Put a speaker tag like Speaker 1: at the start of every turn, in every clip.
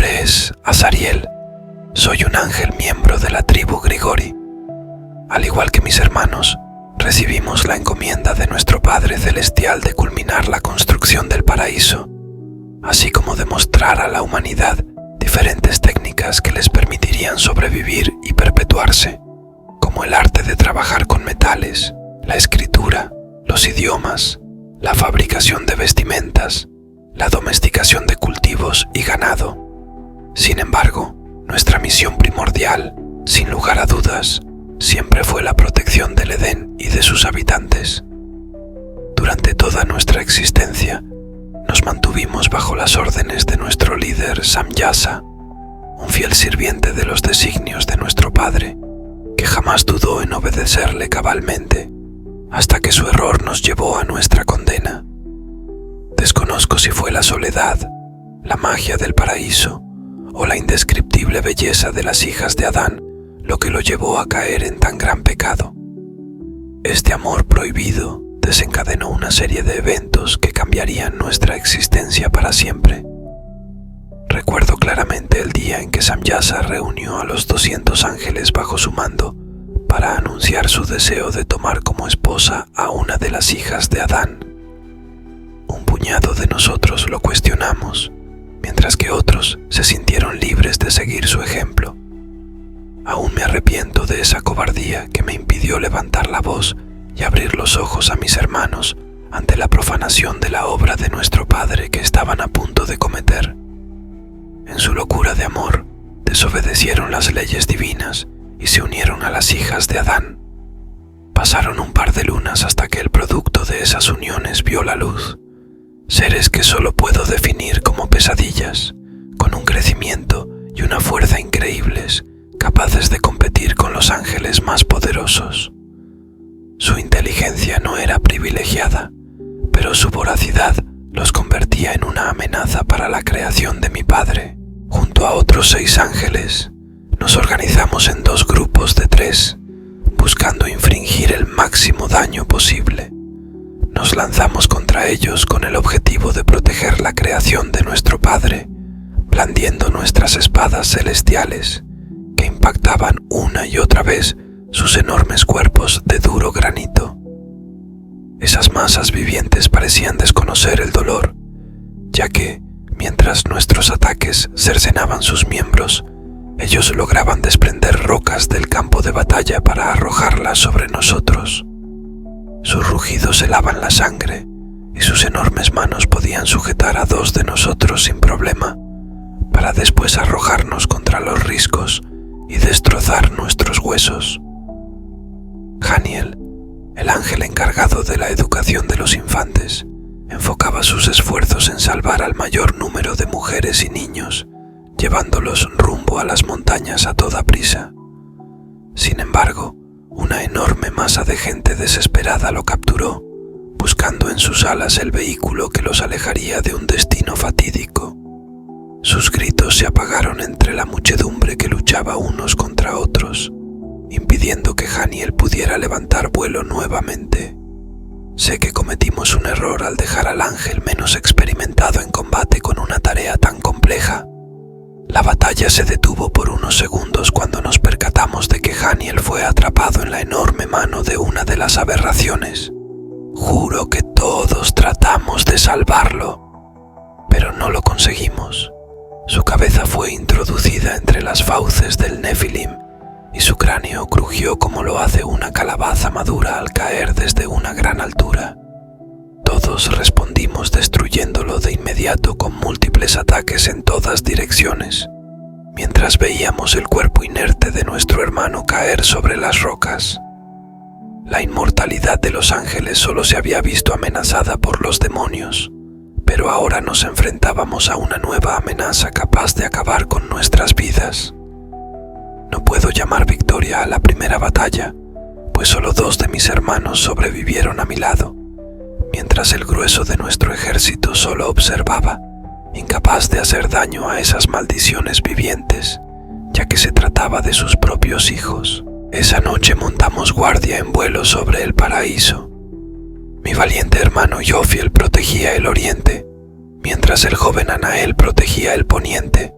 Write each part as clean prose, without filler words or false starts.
Speaker 1: nombre es Azariel. Soy un ángel miembro de la tribu Grigori. Al igual que mis hermanos, recibimos la encomienda de nuestro Padre Celestial de culminar la construcción del paraíso, así como de mostrar a la humanidad diferentes técnicas que les permitirían sobrevivir y perpetuarse, como el arte de trabajar con metales, la escritura, los idiomas, la fabricación de vestimentas, la domesticación de cultivos y ganado. Sin embargo, nuestra misión primordial, sin lugar a dudas, siempre fue la protección del Edén y de sus habitantes. Durante toda nuestra existencia, nos mantuvimos bajo las órdenes de nuestro líder Samyasa, un fiel sirviente de los designios de nuestro Padre, que jamás dudó en obedecerle cabalmente, hasta que su error nos llevó a nuestra condena. Desconozco si fue la soledad, la magia del paraíso o la indescriptible belleza de las hijas de Adán lo que lo llevó a caer en tan gran pecado. Este amor prohibido desencadenó una serie de eventos que cambiarían nuestra existencia para siempre. Recuerdo claramente el día en que Samyasa reunió a los 200 ángeles bajo su mando para anunciar su deseo de tomar como esposa a una de las hijas de Adán. Un puñado de nosotros lo cuestionamos, mientras que otros se sintieron libres de seguir su ejemplo. Aún me arrepiento de esa cobardía que me impidió levantar la voz y abrir los ojos a mis hermanos ante la profanación de la obra de nuestro Padre que estaban a punto de cometer. En su locura de amor, desobedecieron las leyes divinas y se unieron a las hijas de Adán. Pasaron un par de lunas hasta que el producto de esas uniones vio la luz. Seres que solo puedo definir como pesadillas, con un crecimiento y una fuerza increíbles, capaces de competir con los ángeles más poderosos. Su inteligencia no era privilegiada, pero su voracidad los convertía en una amenaza para la creación de mi Padre. Junto a otros 6 ángeles, nos organizamos en 2 grupos de 3, buscando infringir el máximo daño posible. Nos lanzamos contra ellos con el objetivo de proteger la creación de nuestro Padre, blandiendo nuestras espadas celestiales, que impactaban una y otra vez sus enormes cuerpos de duro granito. Esas masas vivientes parecían desconocer el dolor, ya que, mientras nuestros ataques cercenaban sus miembros, ellos lograban desprender rocas del campo de batalla para arrojarlas sobre nosotros. Sus rugidos helaban la sangre, y sus enormes manos podían sujetar a 2 de nosotros sin problema, para después arrojarnos contra los riscos y destrozar nuestros huesos. Haniel, el ángel encargado de la educación de los infantes, enfocaba sus esfuerzos en salvar al mayor número de mujeres y niños, llevándolos rumbo a las montañas a toda prisa. Sin embargo, una enorme masa de gente desesperada lo capturó, buscando en sus alas el vehículo que los alejaría de un destino fatídico. Sus gritos se apagaron entre la muchedumbre que luchaba unos contra otros, impidiendo que Haniel pudiera levantar vuelo nuevamente. Sé que cometimos un error al dejar al ángel menos experimentado en combate con una tarea tan compleja. La batalla se detuvo por unos segundos cuando nos percatamos de que Haniel fue atrapado en la enorme mano de una de las aberraciones. Juro que todos tratamos de salvarlo, pero no lo conseguimos. Su cabeza fue introducida entre las fauces del Nefilim y su cráneo crujió como lo hace una calabaza madura al caer desde una gran altura. Todos respondimos destruyéndolo de inmediato con múltiples ataques en todas direcciones, mientras veíamos el cuerpo inerte de nuestro hermano caer sobre las rocas. La inmortalidad de los ángeles solo se había visto amenazada por los demonios, pero ahora nos enfrentábamos a una nueva amenaza capaz de acabar con nuestras vidas. No puedo llamar victoria a la primera batalla, pues solo 2 de mis hermanos sobrevivieron a mi lado, mientras el grueso de nuestro ejército solo observaba, incapaz de hacer daño a esas maldiciones vivientes, ya que se trataba de sus propios hijos. Esa noche montamos guardia en vuelo sobre el paraíso. Mi valiente hermano Yofiel protegía el oriente, mientras el joven Anael protegía el poniente,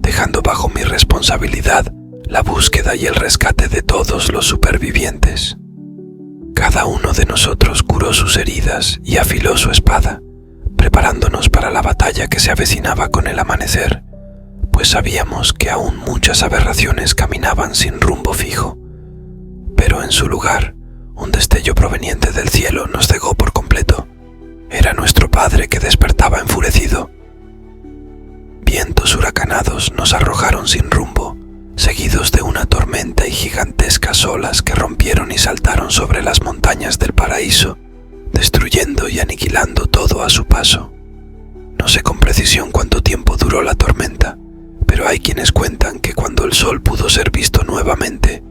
Speaker 1: dejando bajo mi responsabilidad la búsqueda y el rescate de todos los supervivientes. Cada uno de nosotros curó sus heridas y afiló su espada, preparándonos para la batalla que se avecinaba con el amanecer, pues sabíamos que aún muchas aberraciones caminaban sin rumbo fijo. Pero en su lugar, un destello proveniente del cielo nos cegó por completo. Era nuestro padre que despertaba enfurecido. Vientos huracanados nos arrojaron sin rumbo, seguidos de una tormenta y gigantescas olas que rompieron y saltaron sobre las montañas del paraíso, destruyendo y aniquilando todo a su paso. No sé con precisión cuánto tiempo duró la tormenta, pero hay quienes cuentan que cuando el sol pudo ser visto nuevamente,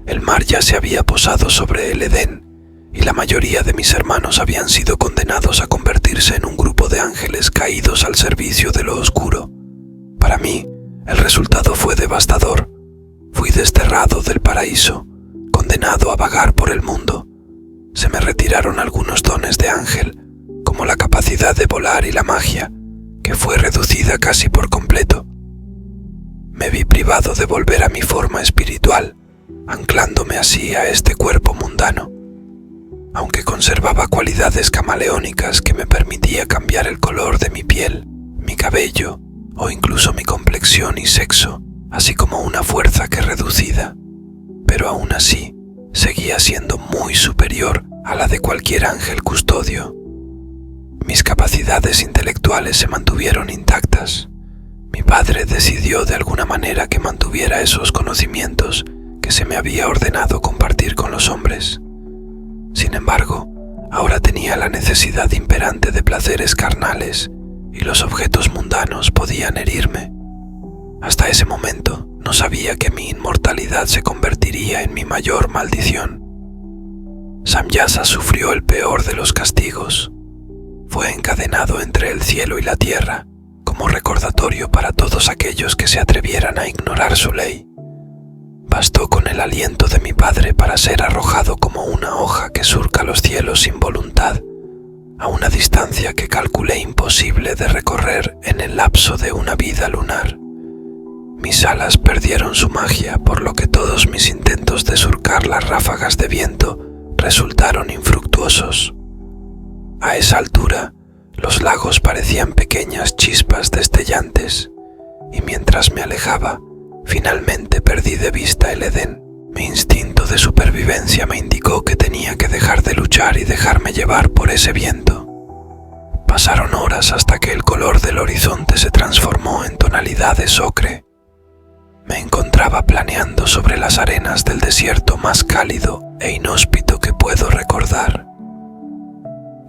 Speaker 1: el mar ya se había posado sobre el Edén, y la mayoría de mis hermanos habían sido condenados a convertirse en un grupo de ángeles caídos al servicio de lo oscuro. Para mí, el resultado fue devastador. Fui desterrado del paraíso, condenado a vagar por el mundo. Se me retiraron algunos dones de ángel, como la capacidad de volar y la magia, que fue reducida casi por completo. Me vi privado de volver a mi forma espiritual, anclándome así a este cuerpo mundano. Aunque conservaba cualidades camaleónicas que me permitía cambiar el color de mi piel, mi cabello o incluso mi complexión y sexo, así como una fuerza que reducida, pero aún así seguía siendo muy superior a la de cualquier ángel custodio. Mis capacidades intelectuales se mantuvieron intactas. Mi padre decidió de alguna manera que mantuviera esos conocimientos que se me había ordenado compartir con los hombres. Sin embargo, ahora tenía la necesidad imperante de placeres carnales y los objetos mundanos podían herirme. Hasta ese momento no sabía que mi inmortalidad se convertiría en mi mayor maldición. Samyasa sufrió el peor de los castigos. Fue encadenado entre el cielo y la tierra como recordatorio para todos aquellos que se atrevieran a ignorar su ley. Bastó con el aliento de mi padre para ser arrojado como una hoja que surca los cielos sin voluntad, a una distancia que calculé imposible de recorrer en el lapso de una vida lunar. Mis alas perdieron su magia, por lo que todos mis intentos de surcar las ráfagas de viento resultaron infructuosos. A esa altura, los lagos parecían pequeñas chispas destellantes, y mientras me alejaba, finalmente perdí de vista el Edén. Mi instinto de supervivencia me indicó que tenía que dejar de luchar y dejarme llevar por ese viento. Pasaron horas hasta que el color del horizonte se transformó en tonalidades ocre. Me encontraba planeando sobre las arenas del desierto más cálido e inhóspito que puedo recordar.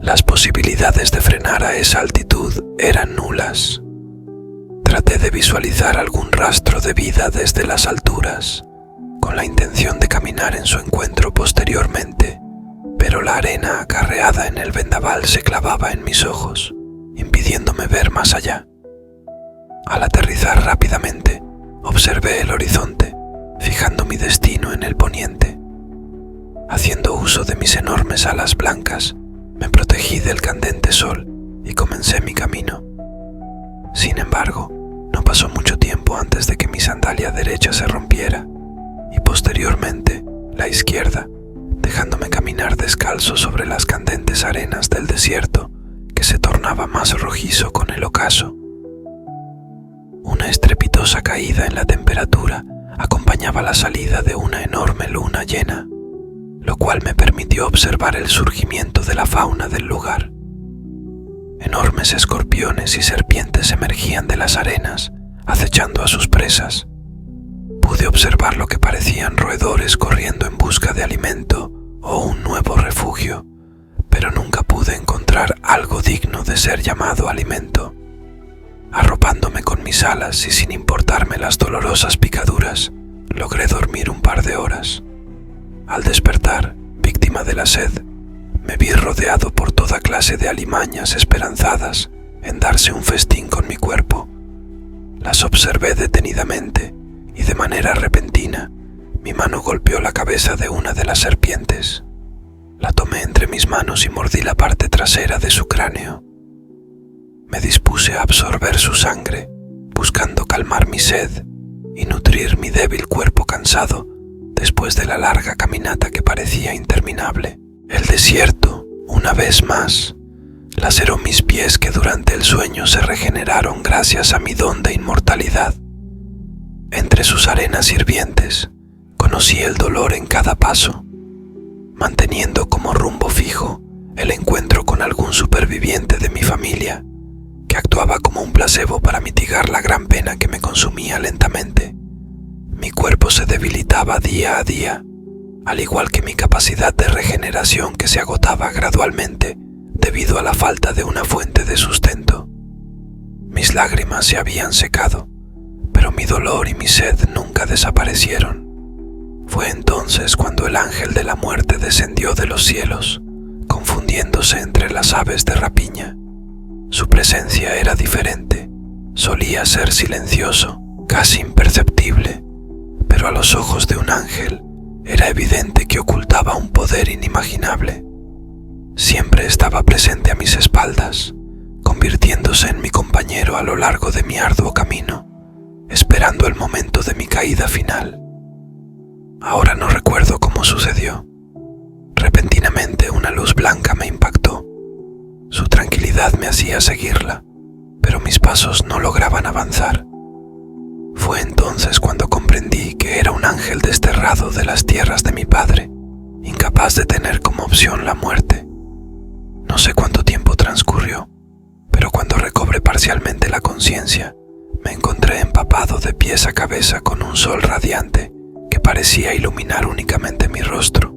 Speaker 1: Las posibilidades de frenar a esa altitud eran nulas. Traté de visualizar algún rastro de vida desde las alturas, con la intención de caminar en su encuentro posteriormente, pero la arena acarreada en el vendaval se clavaba en mis ojos, impidiéndome ver más allá. Al aterrizar rápidamente, observé el horizonte, fijando mi destino en el poniente. Haciendo uso de mis enormes alas blancas, me protegí del candente sol y comencé mi camino. Sin embargo, no pasó mucho tiempo antes de que mi sandalia derecha se rompiera y posteriormente la izquierda, dejándome caminar descalzo sobre las candentes arenas del desierto que se tornaba más rojizo con el ocaso. Una estrepitosa caída en la temperatura acompañaba la salida de una enorme luna llena, lo cual me permitió observar el surgimiento de la fauna del lugar. Enormes escorpiones y serpientes emergían de las arenas, acechando a sus presas. Pude observar lo que parecían roedores corriendo en busca de alimento o un nuevo refugio, pero nunca pude encontrar algo digno de ser llamado alimento. Arropándome con mis alas y sin importarme las dolorosas picaduras, logré dormir un par de horas. Al despertar, víctima de la sed, me vi rodeado por toda clase de alimañas esperanzadas en darse un festín con mi cuerpo. Las observé detenidamente y de manera repentina mi mano golpeó la cabeza de una de las serpientes. La tomé entre mis manos y mordí la parte trasera de su cráneo. Me dispuse a absorber su sangre, buscando calmar mi sed y nutrir mi débil cuerpo cansado después de la larga caminata que parecía interminable. El desierto, una vez más, laceró mis pies que durante el sueño se regeneraron gracias a mi don de inmortalidad. Entre sus arenas hirvientes, conocí el dolor en cada paso, manteniendo como rumbo fijo el encuentro con algún superviviente de mi familia, que actuaba como un placebo para mitigar la gran pena que me consumía lentamente. Mi cuerpo se debilitaba día a día, al igual que mi capacidad de regeneración que se agotaba gradualmente debido a la falta de una fuente de sustento. Mis lágrimas se habían secado, pero mi dolor y mi sed nunca desaparecieron. Fue entonces cuando el ángel de la muerte descendió de los cielos, confundiéndose entre las aves de rapiña. Su presencia era diferente, solía ser silencioso, casi imperceptible, pero a los ojos de un ángel era evidente que ocultaba un poder inimaginable. Siempre estaba presente a mis espaldas, convirtiéndose en mi compañero a lo largo de mi arduo camino, esperando el momento de mi caída final. Ahora no recuerdo cómo sucedió. Repentinamente una luz blanca me impactó. Su tranquilidad me hacía seguirla, pero mis pasos no lograban avanzar. Fue entonces cuando comprendí que era un ángel desterrado de las tierras de mi padre, incapaz de tener como opción la muerte. No sé cuánto tiempo transcurrió, pero cuando recobré parcialmente la conciencia, me encontré empapado de pies a cabeza con un sol radiante que parecía iluminar únicamente mi rostro.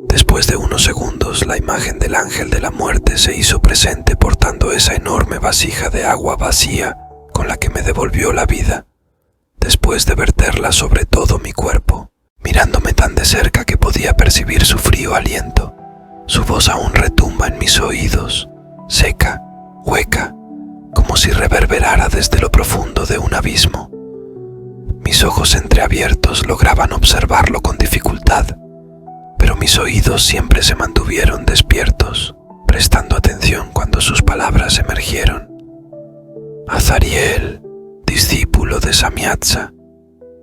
Speaker 1: Después de unos segundos, la imagen del ángel de la muerte se hizo presente portando esa enorme vasija de agua vacía con la que me devolvió la vida, después de verterla sobre todo mi cuerpo, mirándome tan de cerca que podía percibir su frío aliento. Su voz aún retumba en mis oídos, seca, hueca, como si reverberara desde lo profundo de un abismo. Mis ojos entreabiertos lograban observarlo con dificultad, pero mis oídos siempre se mantuvieron despiertos, prestando atención cuando sus palabras emergieron. Azariel, discípulo de Samiatsa,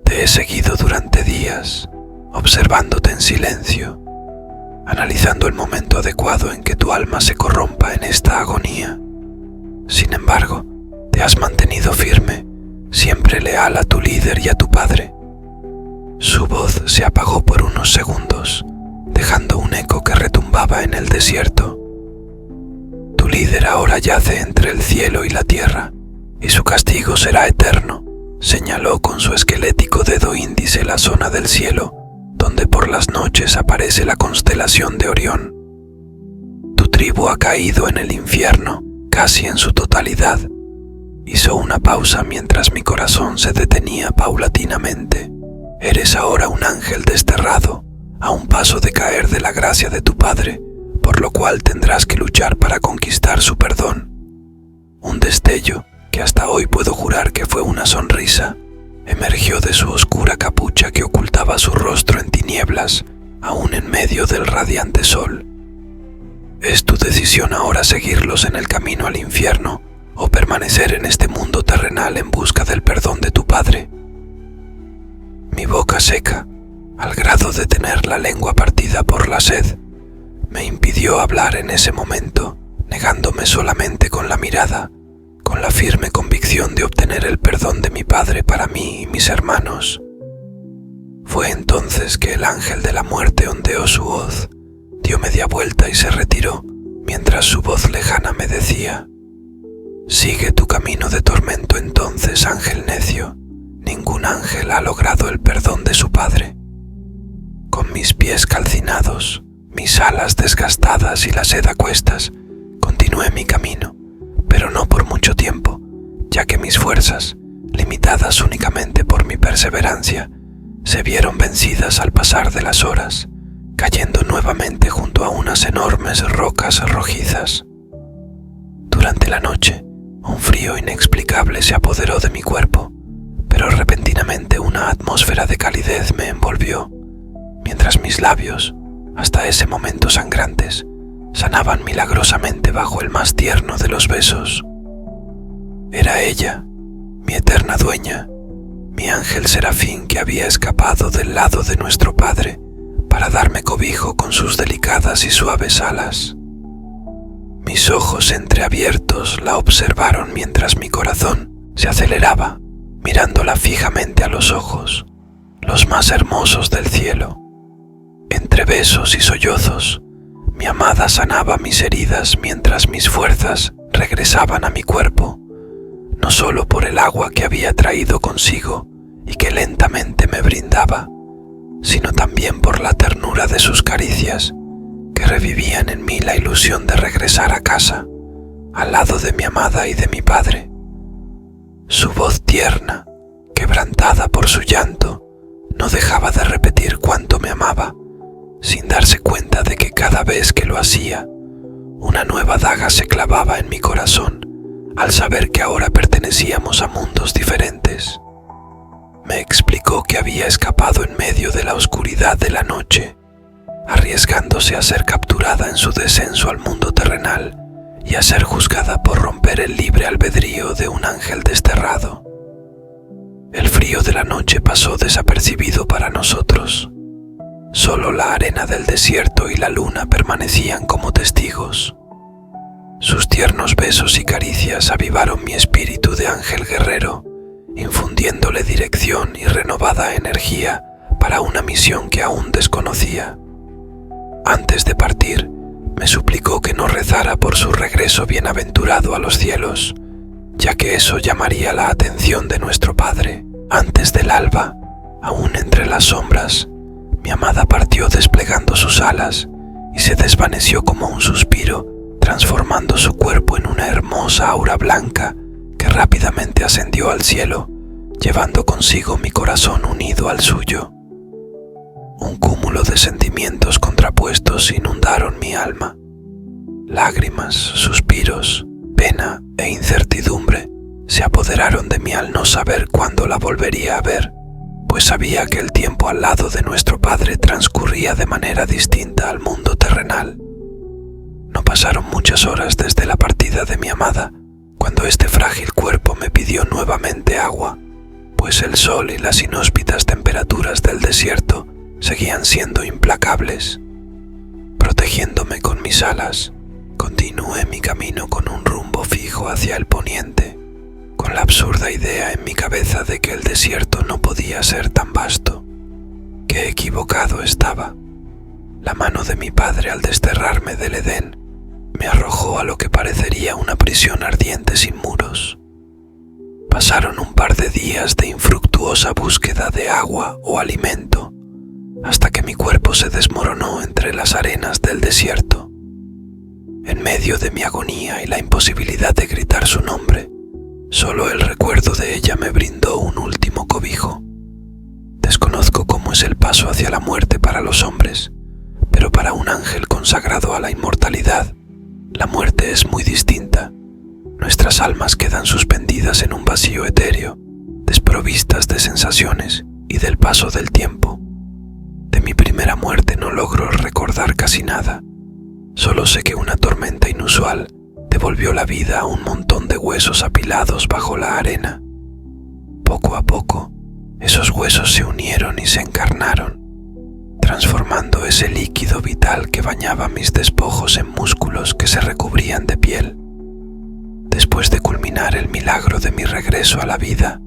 Speaker 1: te he seguido durante días, observándote en silencio, analizando el momento adecuado en que tu alma se corrompa en esta agonía. Sin embargo, te has mantenido firme, siempre leal a tu líder y a tu padre. Su voz se apagó por unos segundos, dejando un eco que retumbaba en el desierto. Tu líder ahora yace entre el cielo y la tierra, y su castigo será eterno, señaló con su esquelético dedo índice la zona del cielo, donde por las noches aparece la constelación de Orión. Tu tribu ha caído en el infierno, casi en su totalidad. Hizo una pausa mientras mi corazón se detenía paulatinamente. Eres ahora un ángel desterrado, a un paso de caer de la gracia de tu padre, por lo cual tendrás que luchar para conquistar su perdón. Un destello, que hasta hoy puedo jurar que fue una sonrisa, emergió de su oscura capucha que ocultaba su rostro en tinieblas, aún en medio del radiante sol. Es tu decisión ahora seguirlos en el camino al infierno o permanecer en este mundo terrenal en busca del perdón de tu padre. Mi boca seca, al grado de tener la lengua partida por la sed, me impidió hablar en ese momento, negándome solamente con la mirada, con la firme convicción de obtener el perdón de mi padre para mí y mis hermanos. Fue entonces que el ángel de la muerte ondeó su hoz, dio media vuelta y se retiró, mientras su voz lejana me decía: sigue tu camino de tormento entonces, ángel necio. Ningún ángel ha logrado el perdón de su padre. Con mis pies calcinados, mis alas desgastadas y la sed a cuestas, continué mi camino, pero no por mucho tiempo, ya que mis fuerzas, limitadas únicamente por mi perseverancia, se vieron vencidas al pasar de las horas, cayendo nuevamente junto a unas enormes rocas rojizas. Durante la noche, un frío inexplicable se apoderó de mi cuerpo, pero repentinamente una atmósfera de calidez me envolvió, mientras mis labios, hasta ese momento sangrantes, sanaban milagrosamente bajo el más tierno de los besos. Era ella, mi eterna dueña, mi ángel serafín que había escapado del lado de nuestro Padre para darme cobijo con sus delicadas y suaves alas. Mis ojos entreabiertos la observaron mientras mi corazón se aceleraba, mirándola fijamente a los ojos, los más hermosos del cielo. Entre besos y sollozos, mi amada sanaba mis heridas mientras mis fuerzas regresaban a mi cuerpo, no solo por el agua que había traído consigo y que lentamente me brindaba, sino también por la ternura de sus caricias, que revivían en mí la ilusión de regresar a casa, al lado de mi amada y de mi padre. Su voz tierna, quebrantada por su llanto, no dejaba de repetir cuánto me amaba, sin darse cuenta de que cada vez que lo hacía, una nueva daga se clavaba en mi corazón al saber que ahora pertenecíamos a mundos diferentes. Me explicó que había escapado en medio de la oscuridad de la noche, arriesgándose a ser capturada en su descenso al mundo terrenal y a ser juzgada por romper el libre albedrío de un ángel desterrado. El frío de la noche pasó desapercibido para nosotros. Solo la arena del desierto y la luna permanecían como testigos. Sus tiernos besos y caricias avivaron mi espíritu de ángel guerrero, infundiéndole dirección y renovada energía para una misión que aún desconocía. Antes de partir, me suplicó que no rezara por su regreso bienaventurado a los cielos, ya que eso llamaría la atención de nuestro Padre. Antes del alba, aún entre las sombras, mi amada partió desplegando sus alas y se desvaneció como un suspiro, transformando su cuerpo en una hermosa aura blanca que rápidamente ascendió al cielo, llevando consigo mi corazón unido al suyo. Un cúmulo de sentimientos contrapuestos inundaron mi alma. Lágrimas, suspiros, pena e incertidumbre se apoderaron de mí al no saber cuándo la volvería a ver, pues sabía que el tiempo al lado de nuestro Padre transcurría de manera distinta al mundo terrenal. No pasaron muchas horas desde la partida de mi amada, cuando este frágil cuerpo me pidió nuevamente agua, pues el sol y las inhóspitas temperaturas del desierto seguían siendo implacables. Protegiéndome con mis alas, continué mi camino con un rumbo fijo hacia el poniente, con la absurda idea en mi cabeza de que el desierto no podía ser tan vasto. Qué equivocado estaba. La mano de mi padre al desterrarme del Edén me arrojó a lo que parecería una prisión ardiente sin muros. Pasaron un par de días de infructuosa búsqueda de agua o alimento, hasta que mi cuerpo se desmoronó entre las arenas del desierto. En medio de mi agonía y la imposibilidad de gritar su nombre, solo el recuerdo de ella me brindó un último cobijo. Desconozco cómo es el paso hacia la muerte para los hombres, pero para un ángel consagrado a la inmortalidad, la muerte es muy distinta. Nuestras almas quedan suspendidas en un vacío etéreo, desprovistas de sensaciones y del paso del tiempo. De mi primera muerte no logro recordar casi nada. Solo sé que una tormenta inusual devolvió la vida a un montón de huesos apilados bajo la arena. Poco a poco, esos huesos se unieron y se encarnaron, transformando ese líquido vital que bañaba mis despojos en músculos que se recubrían de piel. Después de culminar el milagro de mi regreso a la vida,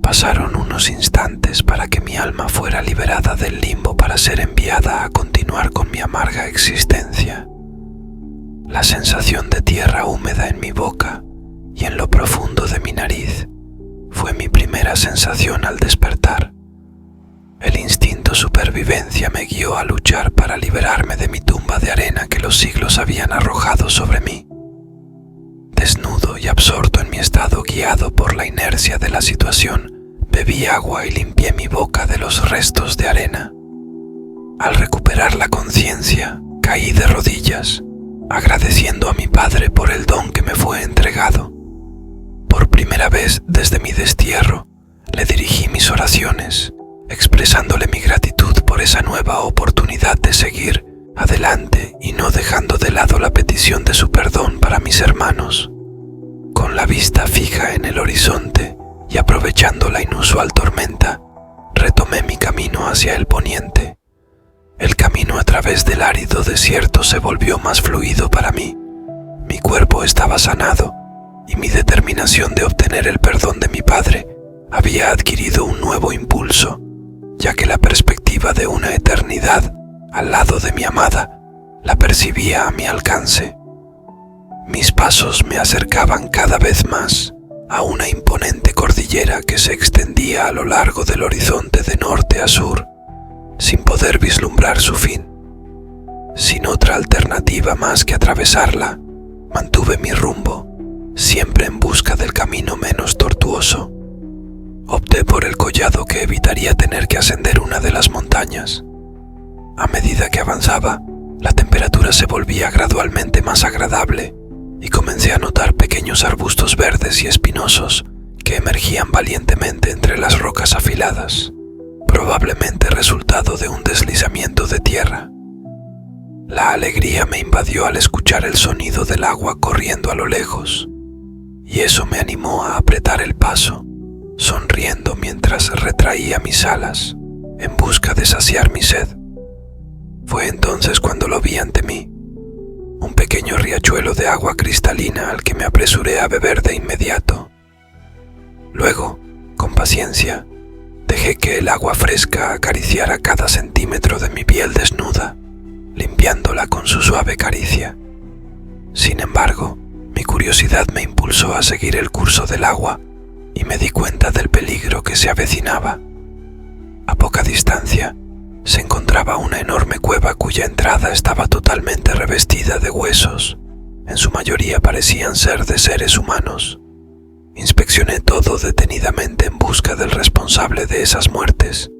Speaker 1: pasaron unos instantes para que mi alma fuera liberada del limbo para ser enviada a continuar con mi amarga existencia. La sensación de tierra húmeda en mi boca y en lo profundo de mi nariz fue mi primera sensación al despertar. El instinto supervivencia me guió a luchar para liberarme de mi tumba de arena que los siglos habían arrojado sobre mí. Desnudo y absorto en mi estado guiado por la inercia de la situación, bebí agua y limpié mi boca de los restos de arena. Al recuperar la conciencia, caí de rodillas, agradeciendo a mi padre por el don que me fue entregado. Por primera vez desde mi destierro, le dirigí mis oraciones, expresándole mi gratitud por esa nueva oportunidad de seguir adelante y no dejando de lado la petición de su perdón para mis hermanos. Con la vista fija en el horizonte y aprovechando la inusual tormenta, retomé mi camino hacia el poniente. El camino a través del árido desierto se volvió más fluido para mí. Mi cuerpo estaba sanado y mi determinación de obtener el perdón de mi padre había adquirido un nuevo impulso, ya que la perspectiva de una eternidad al lado de mi amada la percibía a mi alcance. Mis pasos me acercaban cada vez más a una imponente cordillera que se extendía a lo largo del horizonte de norte a sur, sin poder vislumbrar su fin. Sin otra alternativa más que atravesarla, mantuve mi rumbo, siempre en busca del camino menos tortuoso. Opté por el collado que evitaría tener que ascender una de las montañas. A medida que avanzaba, la temperatura se volvía gradualmente más agradable y comencé a notar pequeños arbustos verdes y espinosos que emergían valientemente entre las rocas afiladas, probablemente resultado de un deslizamiento de tierra. La alegría me invadió al escuchar el sonido del agua corriendo a lo lejos, y eso me animó a apretar el paso, sonriendo mientras retraía mis alas en busca de saciar mi sed. Fue entonces cuando lo vi ante mí, un pequeño riachuelo de agua cristalina al que me apresuré a beber de inmediato. Luego, con paciencia, dejé que el agua fresca acariciara cada centímetro de mi piel desnuda, limpiándola con su suave caricia. Sin embargo, mi curiosidad me impulsó a seguir el curso del agua y me di cuenta del peligro que se avecinaba. A poca distancia, se encontraba una enorme cueva cuya entrada estaba totalmente revestida de huesos. En su mayoría parecían ser de seres humanos. Inspeccioné todo detenidamente en busca del responsable de esas muertes,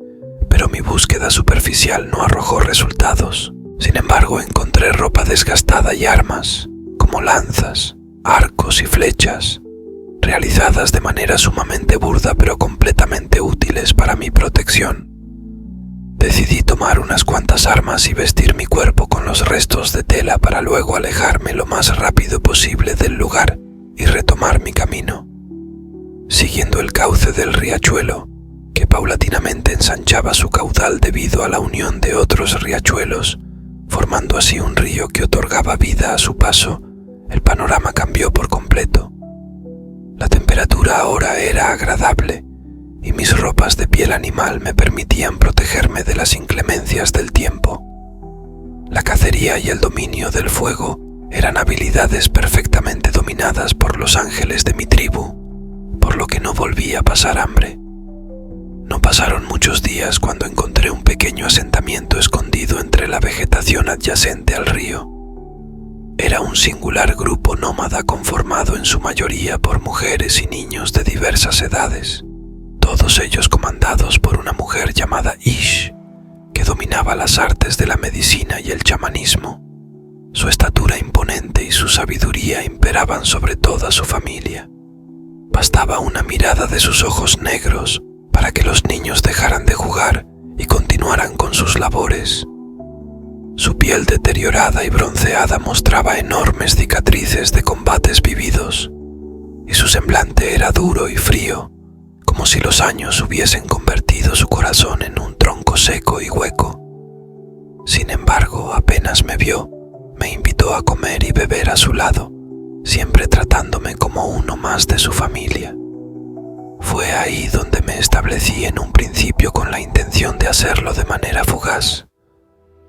Speaker 1: pero mi búsqueda superficial no arrojó resultados. Sin embargo, encontré ropa desgastada y armas, como lanzas, arcos y flechas, realizadas de manera sumamente burda pero completamente útiles para mi protección. Decidí tomar unas cuantas armas y vestir mi cuerpo con los restos de tela para luego alejarme lo más rápido posible del lugar y retomar mi camino. Siguiendo el cauce del riachuelo, que paulatinamente ensanchaba su caudal debido a la unión de otros riachuelos, formando así un río que otorgaba vida a su paso, el panorama cambió por completo. La temperatura ahora era agradable, y mis ropas de piel animal me permitían protegerme de las inclemencias del tiempo. La cacería y el dominio del fuego eran habilidades perfectamente dominadas por los ángeles de mi tribu, por lo que no volví a pasar hambre. No pasaron muchos días cuando encontré un pequeño asentamiento escondido entre la vegetación adyacente al río. Era un singular grupo nómada conformado en su mayoría por mujeres y niños de diversas edades, todos ellos comandados por una mujer llamada Ish, que dominaba las artes de la medicina y el chamanismo. Su estatura imponente y su sabiduría imperaban sobre toda su familia. Bastaba una mirada de sus ojos negros para que los niños dejaran de jugar y continuaran con sus labores. Su piel deteriorada y bronceada mostraba enormes cicatrices de combates vividos, y su semblante era duro y frío, como si los años hubiesen convertido su corazón en un tronco seco y hueco. Sin embargo, apenas me vio, me invitó a comer y beber a su lado, siempre tratándome como uno más de su familia. Fue ahí donde me establecí en un principio con la intención de hacerlo de manera fugaz,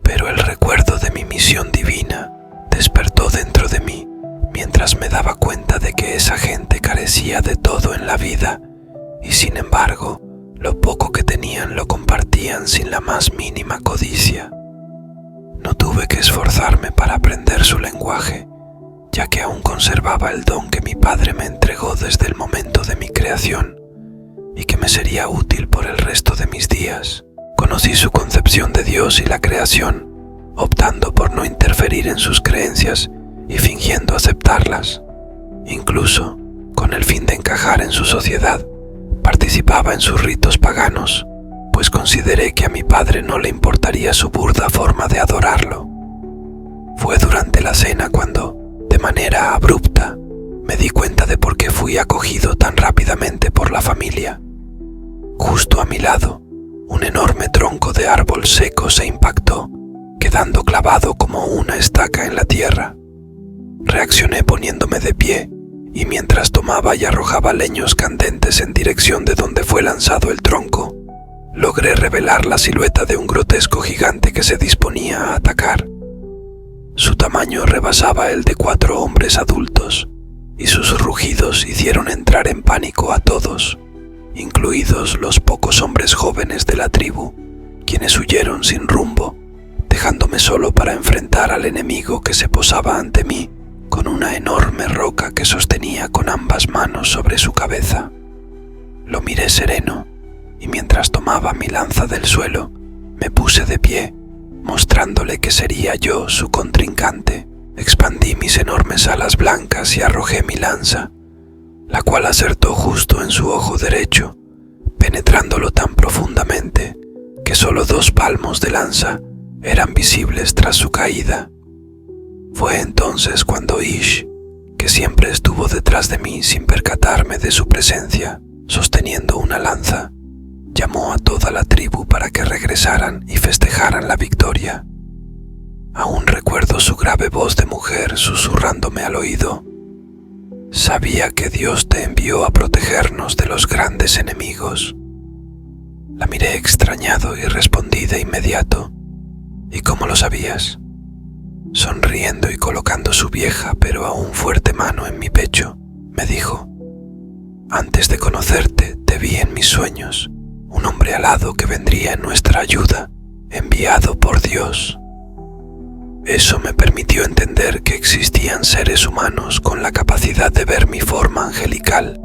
Speaker 1: pero el recuerdo de mi misión divina despertó dentro de mí mientras me daba cuenta de que esa gente carecía de todo en la vida y sin embargo, lo poco que tenían lo compartían sin la más mínima codicia. No tuve que esforzarme para aprender su lenguaje, ya que aún conservaba el don que mi padre me entregó desde el momento de mi creación y que me sería útil por el resto de mis días. Conocí su concepción de Dios y la creación, optando por no interferir en sus creencias y fingiendo aceptarlas. Incluso, con el fin de encajar en su sociedad, participaba en sus ritos paganos, pues consideré que a mi padre no le importaría su burda forma de adorarlo. Fue durante la cena cuando, de manera abrupta, me di cuenta de por qué fui acogido tan rápidamente por la familia. Justo a mi lado, un enorme tronco de árbol seco se impactó, quedando clavado como una estaca en la tierra. Reaccioné poniéndome de pie, y mientras tomaba y arrojaba leños candentes en dirección de donde fue lanzado el tronco, logré revelar la silueta de un grotesco gigante que se disponía a atacar. Su tamaño rebasaba el de 4 hombres adultos, y sus rugidos hicieron entrar en pánico a todos, incluidos los pocos hombres jóvenes de la tribu, quienes huyeron sin rumbo, dejándome solo para enfrentar al enemigo que se posaba ante mí con una enorme roca que sostenía con ambas manos sobre su cabeza. Lo miré sereno, y mientras tomaba mi lanza del suelo, me puse de pie, mostrándole que sería yo su contrincante. Expandí mis enormes alas blancas y arrojé mi lanza, la cual acertó justo en su ojo derecho, penetrándolo tan profundamente que solo 2 palmos de lanza eran visibles tras su caída. Fue entonces cuando Ish, que siempre estuvo detrás de mí sin percatarme de su presencia, sosteniendo una lanza, llamó a toda la tribu para que regresaran y festejaran la victoria. Aún recuerdo su grave voz de mujer susurrándome al oído: «Sabía que Dios te envió a protegernos de los grandes enemigos». La miré extrañado y respondí de inmediato: «¿Y cómo lo sabías?». Sonriendo y colocando su vieja pero aún fuerte mano en mi pecho, me dijo: «Antes de conocerte, te vi en mis sueños, un hombre alado que vendría en nuestra ayuda, enviado por Dios». Eso me permitió entender que existían seres humanos con la capacidad de ver mi forma angelical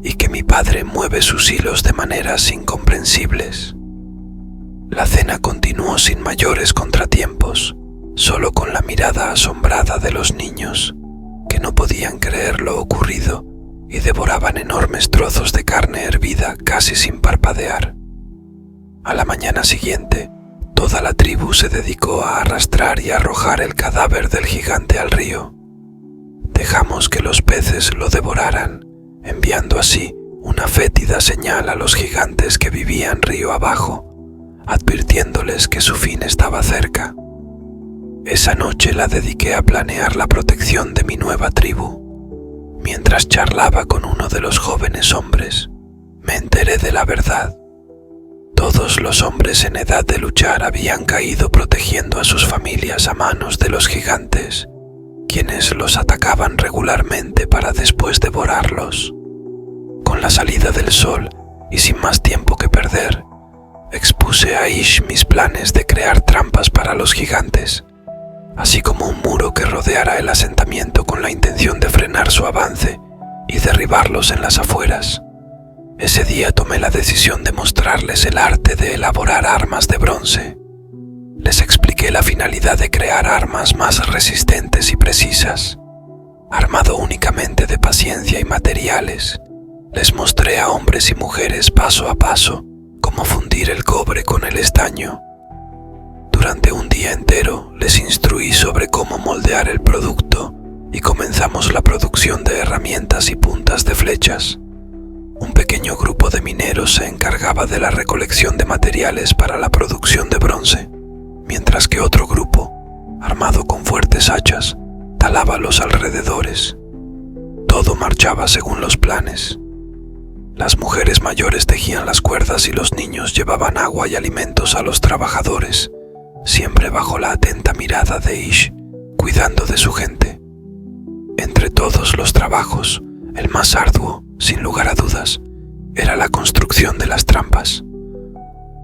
Speaker 1: y que mi padre mueve sus hilos de maneras incomprensibles. La cena continuó sin mayores contratiempos, solo con la mirada asombrada de los niños, que no podían creer lo ocurrido y devoraban enormes trozos de carne hervida casi sin parpadear. A la mañana siguiente, toda la tribu se dedicó a arrastrar y arrojar el cadáver del gigante al río. Dejamos que los peces lo devoraran, enviando así una fétida señal a los gigantes que vivían río abajo, advirtiéndoles que su fin estaba cerca. Esa noche la dediqué a planear la protección de mi nueva tribu. Mientras charlaba con uno de los jóvenes hombres, me enteré de la verdad. Todos los hombres en edad de luchar habían caído protegiendo a sus familias a manos de los gigantes, quienes los atacaban regularmente para después devorarlos. Con la salida del sol y sin más tiempo que perder, expuse a Ish mis planes de crear trampas para los gigantes, así como un muro que rodeara el asentamiento con la intención de frenar su avance y derribarlos en las afueras. Ese día tomé la decisión de mostrarles el arte de elaborar armas de bronce. Les expliqué la finalidad de crear armas más resistentes y precisas. Armado únicamente de paciencia y materiales, les mostré a hombres y mujeres paso a paso cómo fundir el cobre con el estaño. Durante un día entero les instruí sobre cómo moldear el producto y comenzamos la producción de herramientas y puntas de flechas. Un pequeño grupo de mineros se encargaba de la recolección de materiales para la producción de bronce, mientras que otro grupo, armado con fuertes hachas, talaba los alrededores. Todo marchaba según los planes. Las mujeres mayores tejían las cuerdas y los niños llevaban agua y alimentos a los trabajadores, siempre bajo la atenta mirada de Ish, cuidando de su gente. Entre todos los trabajos, el más arduo, sin lugar a dudas, era la construcción de las trampas.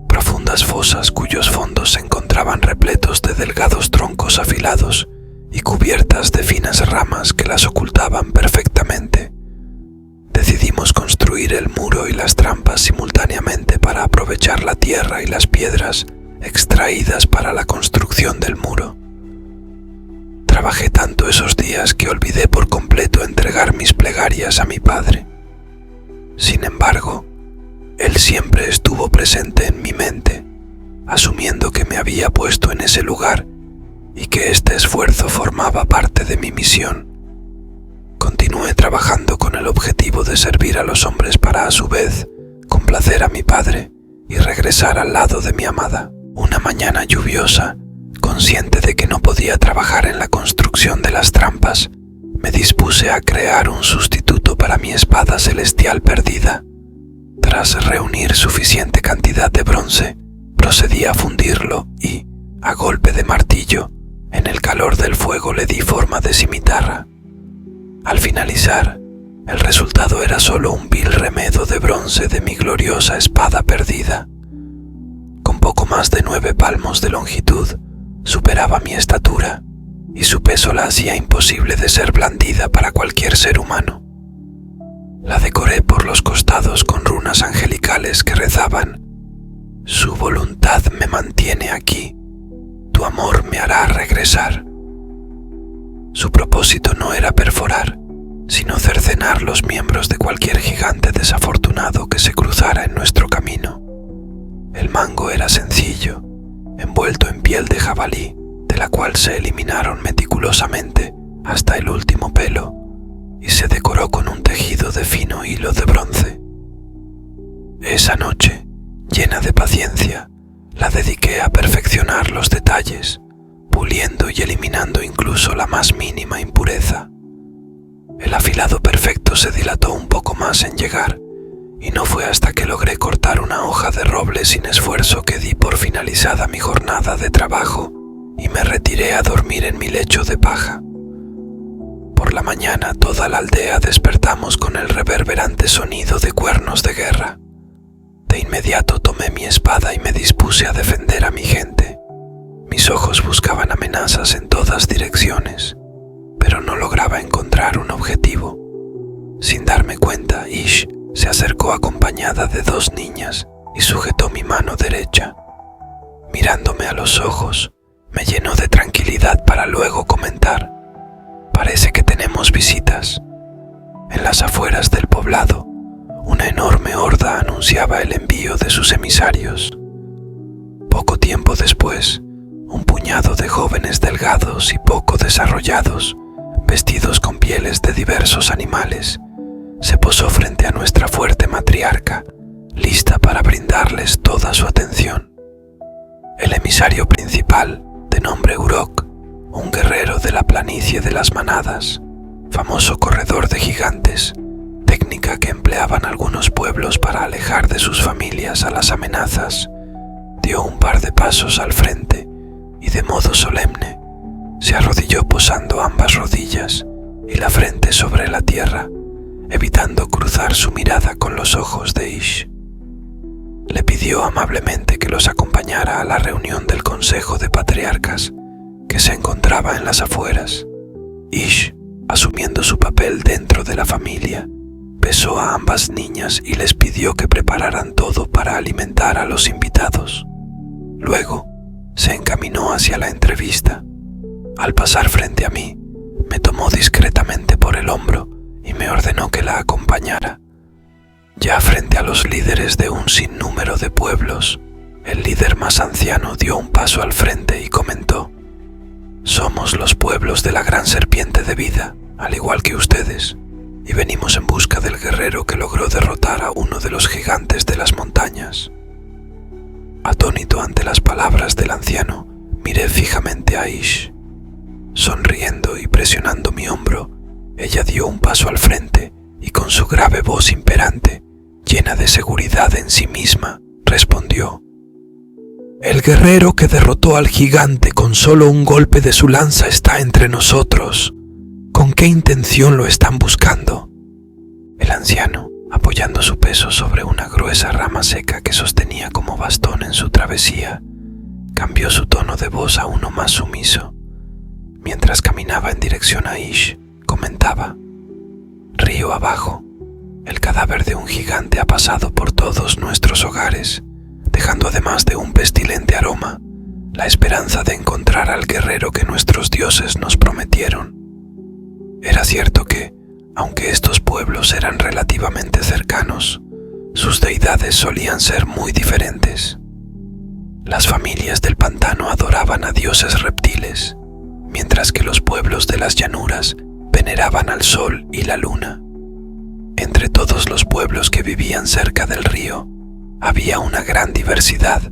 Speaker 1: Profundas fosas cuyos fondos se encontraban repletos de delgados troncos afilados y cubiertas de finas ramas que las ocultaban perfectamente. Decidimos construir el muro y las trampas simultáneamente para aprovechar la tierra y las piedras extraídas para la construcción del muro. Trabajé tanto esos días que olvidé por completo entregar mis plegarias a mi padre. Sin embargo, él siempre estuvo presente en mi mente, asumiendo que me había puesto en ese lugar y que este esfuerzo formaba parte de mi misión. Continué trabajando con el objetivo de servir a los hombres para, a su vez, complacer a mi padre y regresar al lado de mi amada. Una mañana lluviosa, consciente de que no podía trabajar en la construcción de las trampas, me dispuse a crear un sustituto para mi espada celestial perdida. Tras reunir suficiente cantidad de bronce, procedí a fundirlo y, a golpe de martillo, en el calor del fuego le di forma de cimitarra. Al finalizar, el resultado era solo un vil remedo de bronce de mi gloriosa espada perdida. Con poco más de 9 palmos de longitud, superaba mi estatura, y su peso la hacía imposible de ser blandida para cualquier ser humano. La decoré por los costados con runas angelicales que rezaban: «Su voluntad me mantiene aquí, tu amor me hará regresar». Su propósito no era perforar, sino cercenar los miembros de cualquier gigante desafortunado que se cruzara en nuestro camino. El mango era sencillo, envuelto en piel de jabalí, de la cual se eliminaron meticulosamente hasta el último pelo, y se decoró con un tejido de fino hilo de bronce. Esa noche, llena de paciencia, la dediqué a perfeccionar los detalles, puliendo y eliminando incluso la más mínima impureza. El afilado perfecto se dilató un poco más en llegar, y no fue hasta que logré cortar una hoja de roble sin esfuerzo que di por finalizada mi jornada de trabajo y me retiré a dormir en mi lecho de paja. Por la mañana toda la aldea despertamos con el reverberante sonido de cuernos de guerra. De inmediato tomé mi espada y me dispuse a defender a mi gente. Mis ojos buscaban amenazas en todas direcciones, pero no lograba encontrar un objetivo. Sin darme cuenta, Ish se acercó acompañada de 2 niñas y sujetó mi mano derecha. Mirándome a los ojos, me llenó de tranquilidad para luego comentar: «Parece que tenemos visitas». En las afueras del poblado, una enorme horda anunciaba el envío de sus emisarios. Poco tiempo después, un puñado de jóvenes delgados y poco desarrollados, vestidos con pieles de diversos animales, se posó frente a nuestra fuerte matriarca, lista para brindarles toda su atención. El emisario principal, de nombre Urok, un guerrero de la planicie de las manadas, famoso corredor de gigantes, técnica que empleaban algunos pueblos para alejar de sus familias a las amenazas, dio un par de pasos al frente y de modo solemne se arrodilló posando ambas rodillas y la frente sobre la tierra, evitando cruzar su mirada con los ojos de Ish. Le pidió amablemente que los acompañara a la reunión del Consejo de Patriarcas, que se encontraba en las afueras. Ish, asumiendo su papel dentro de la familia, besó a ambas niñas y les pidió que prepararan todo para alimentar a los invitados. Luego, se encaminó hacia la entrevista. Al pasar frente a mí, me tomó discretamente por el hombro y me ordenó que la acompañara. Ya frente a los líderes de un sinnúmero de pueblos, el líder más anciano dio un paso al frente y comentó: «Somos los pueblos de la gran serpiente de vida, al igual que ustedes, y venimos en busca del guerrero que logró derrotar a uno de los gigantes de las montañas». Atónito ante las palabras del anciano, miré fijamente a Ish. Sonriendo y presionando mi hombro, ella dio un paso al frente y con su grave voz imperante, llena de seguridad en sí misma, respondió: «El guerrero que derrotó al gigante con solo un golpe de su lanza está entre nosotros. ¿Con qué intención lo están buscando?». El anciano, apoyando su peso sobre una gruesa rama seca que sostenía como bastón en su travesía, cambió su tono de voz a uno más sumiso. Mientras caminaba en dirección a Ish, comentaba: «Río abajo, el cadáver de un gigante ha pasado por todos nuestros hogares, dejando además de un pestilente aroma, la esperanza de encontrar al guerrero que nuestros dioses nos prometieron». Era cierto que, aunque estos pueblos eran relativamente cercanos, sus deidades solían ser muy diferentes. Las familias del pantano adoraban a dioses reptiles, mientras que los pueblos de las llanuras veneraban al sol y la luna. Entre todos los pueblos que vivían cerca del río, había una gran diversidad,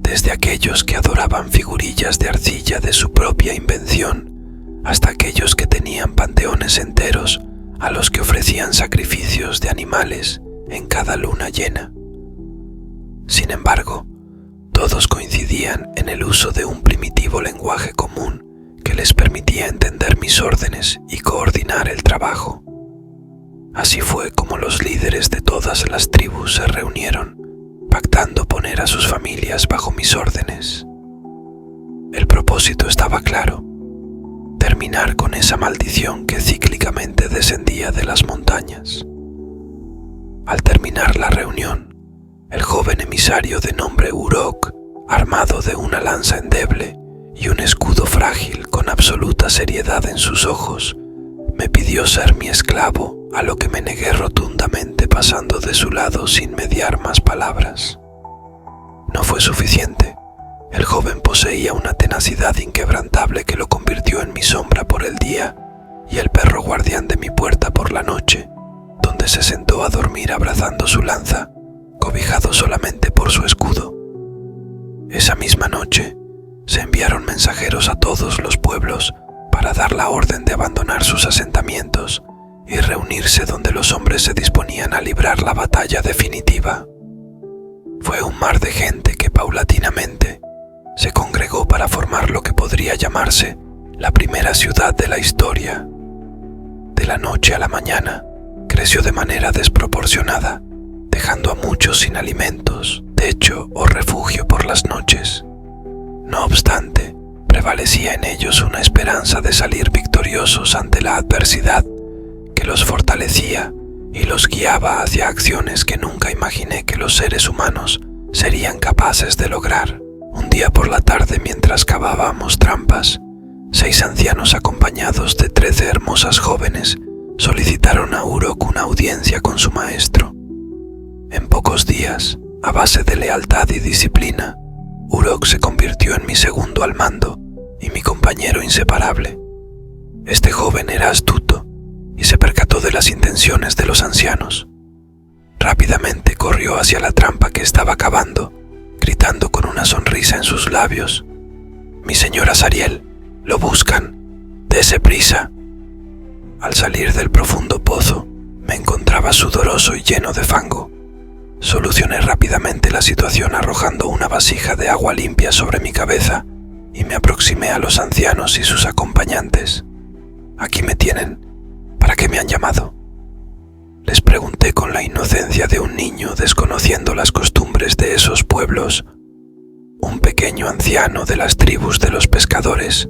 Speaker 1: desde aquellos que adoraban figurillas de arcilla de su propia invención, hasta aquellos que tenían panteones enteros a los que ofrecían sacrificios de animales en cada luna llena. Sin embargo, todos coincidían en el uso de un primitivo lenguaje común que les permitía entender mis órdenes y coordinar el trabajo. Así fue como los líderes de todas las tribus se reunieron, pactando poner a sus familias bajo mis órdenes. El propósito estaba claro: terminar con esa maldición que cíclicamente descendía de las montañas. Al terminar la reunión, el joven emisario de nombre Uruk, armado de una lanza endeble y un escudo frágil con absoluta seriedad en sus ojos, me pidió ser mi esclavo, a lo que me negué rotundamente, pasando de su lado sin mediar más palabras. No fue suficiente. El joven poseía una tenacidad inquebrantable que lo convirtió en mi sombra por el día y el perro guardián de mi puerta por la noche, donde se sentó a dormir abrazando su lanza, cobijado solamente por su escudo. Esa misma noche se enviaron mensajeros a todos los pueblos para dar la orden de abandonar sus asentamientos y reunirse donde los hombres se disponían a librar la batalla definitiva. Fue un mar de gente que paulatinamente se congregó para formar lo que podría llamarse la primera ciudad de la historia. De la noche a la mañana, creció de manera desproporcionada, dejando a muchos sin alimentos, techo o refugio por las noches. No obstante, prevalecía en ellos una esperanza de salir victoriosos ante la adversidad que los fortalecía y los guiaba hacia acciones que nunca imaginé que los seres humanos serían capaces de lograr. Un día por la tarde, mientras cavábamos trampas, 6 ancianos acompañados de 13 hermosas jóvenes solicitaron a Uruk una audiencia con su maestro. En pocos días, a base de lealtad y disciplina, Uruk se convirtió en mi segundo al mando y mi compañero inseparable. Este joven era astuto y se percató de las intenciones de los ancianos. Rápidamente corrió hacia la trampa que estaba cavando, gritando con una sonrisa en sus labios: «Mi señora Sariel, lo buscan, dese prisa». Al salir del profundo pozo, me encontraba sudoroso y lleno de fango. Solucioné rápidamente la situación arrojando una vasija de agua limpia sobre mi cabeza y me aproximé a los ancianos y sus acompañantes. «Aquí me tienen. ¿Para qué me han llamado?», les pregunté con la inocencia de un niño desconociendo las costumbres de esos pueblos. Un pequeño anciano de las tribus de los pescadores,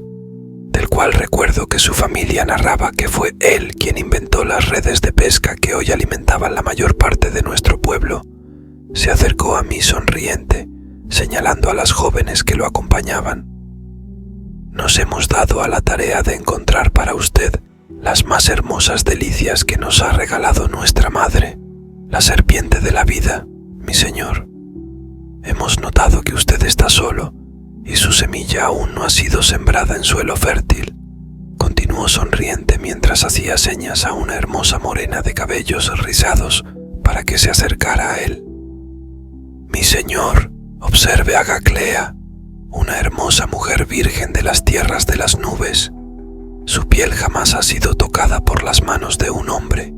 Speaker 1: del cual recuerdo que su familia narraba que fue él quien inventó las redes de pesca que hoy alimentaban la mayor parte de nuestro pueblo, se acercó a mí sonriente, señalando a las jóvenes que lo acompañaban. «Nos hemos dado a la tarea de encontrar para usted las más hermosas delicias que nos ha regalado nuestra madre, la serpiente de la vida, mi señor. Hemos notado que usted está solo y su semilla aún no ha sido sembrada en suelo fértil», continuó sonriente mientras hacía señas a una hermosa morena de cabellos rizados para que se acercara a él. «Mi señor, observe a Gaclea, una hermosa mujer virgen de las tierras de las nubes. Su piel jamás ha sido tocada por las manos de un hombre».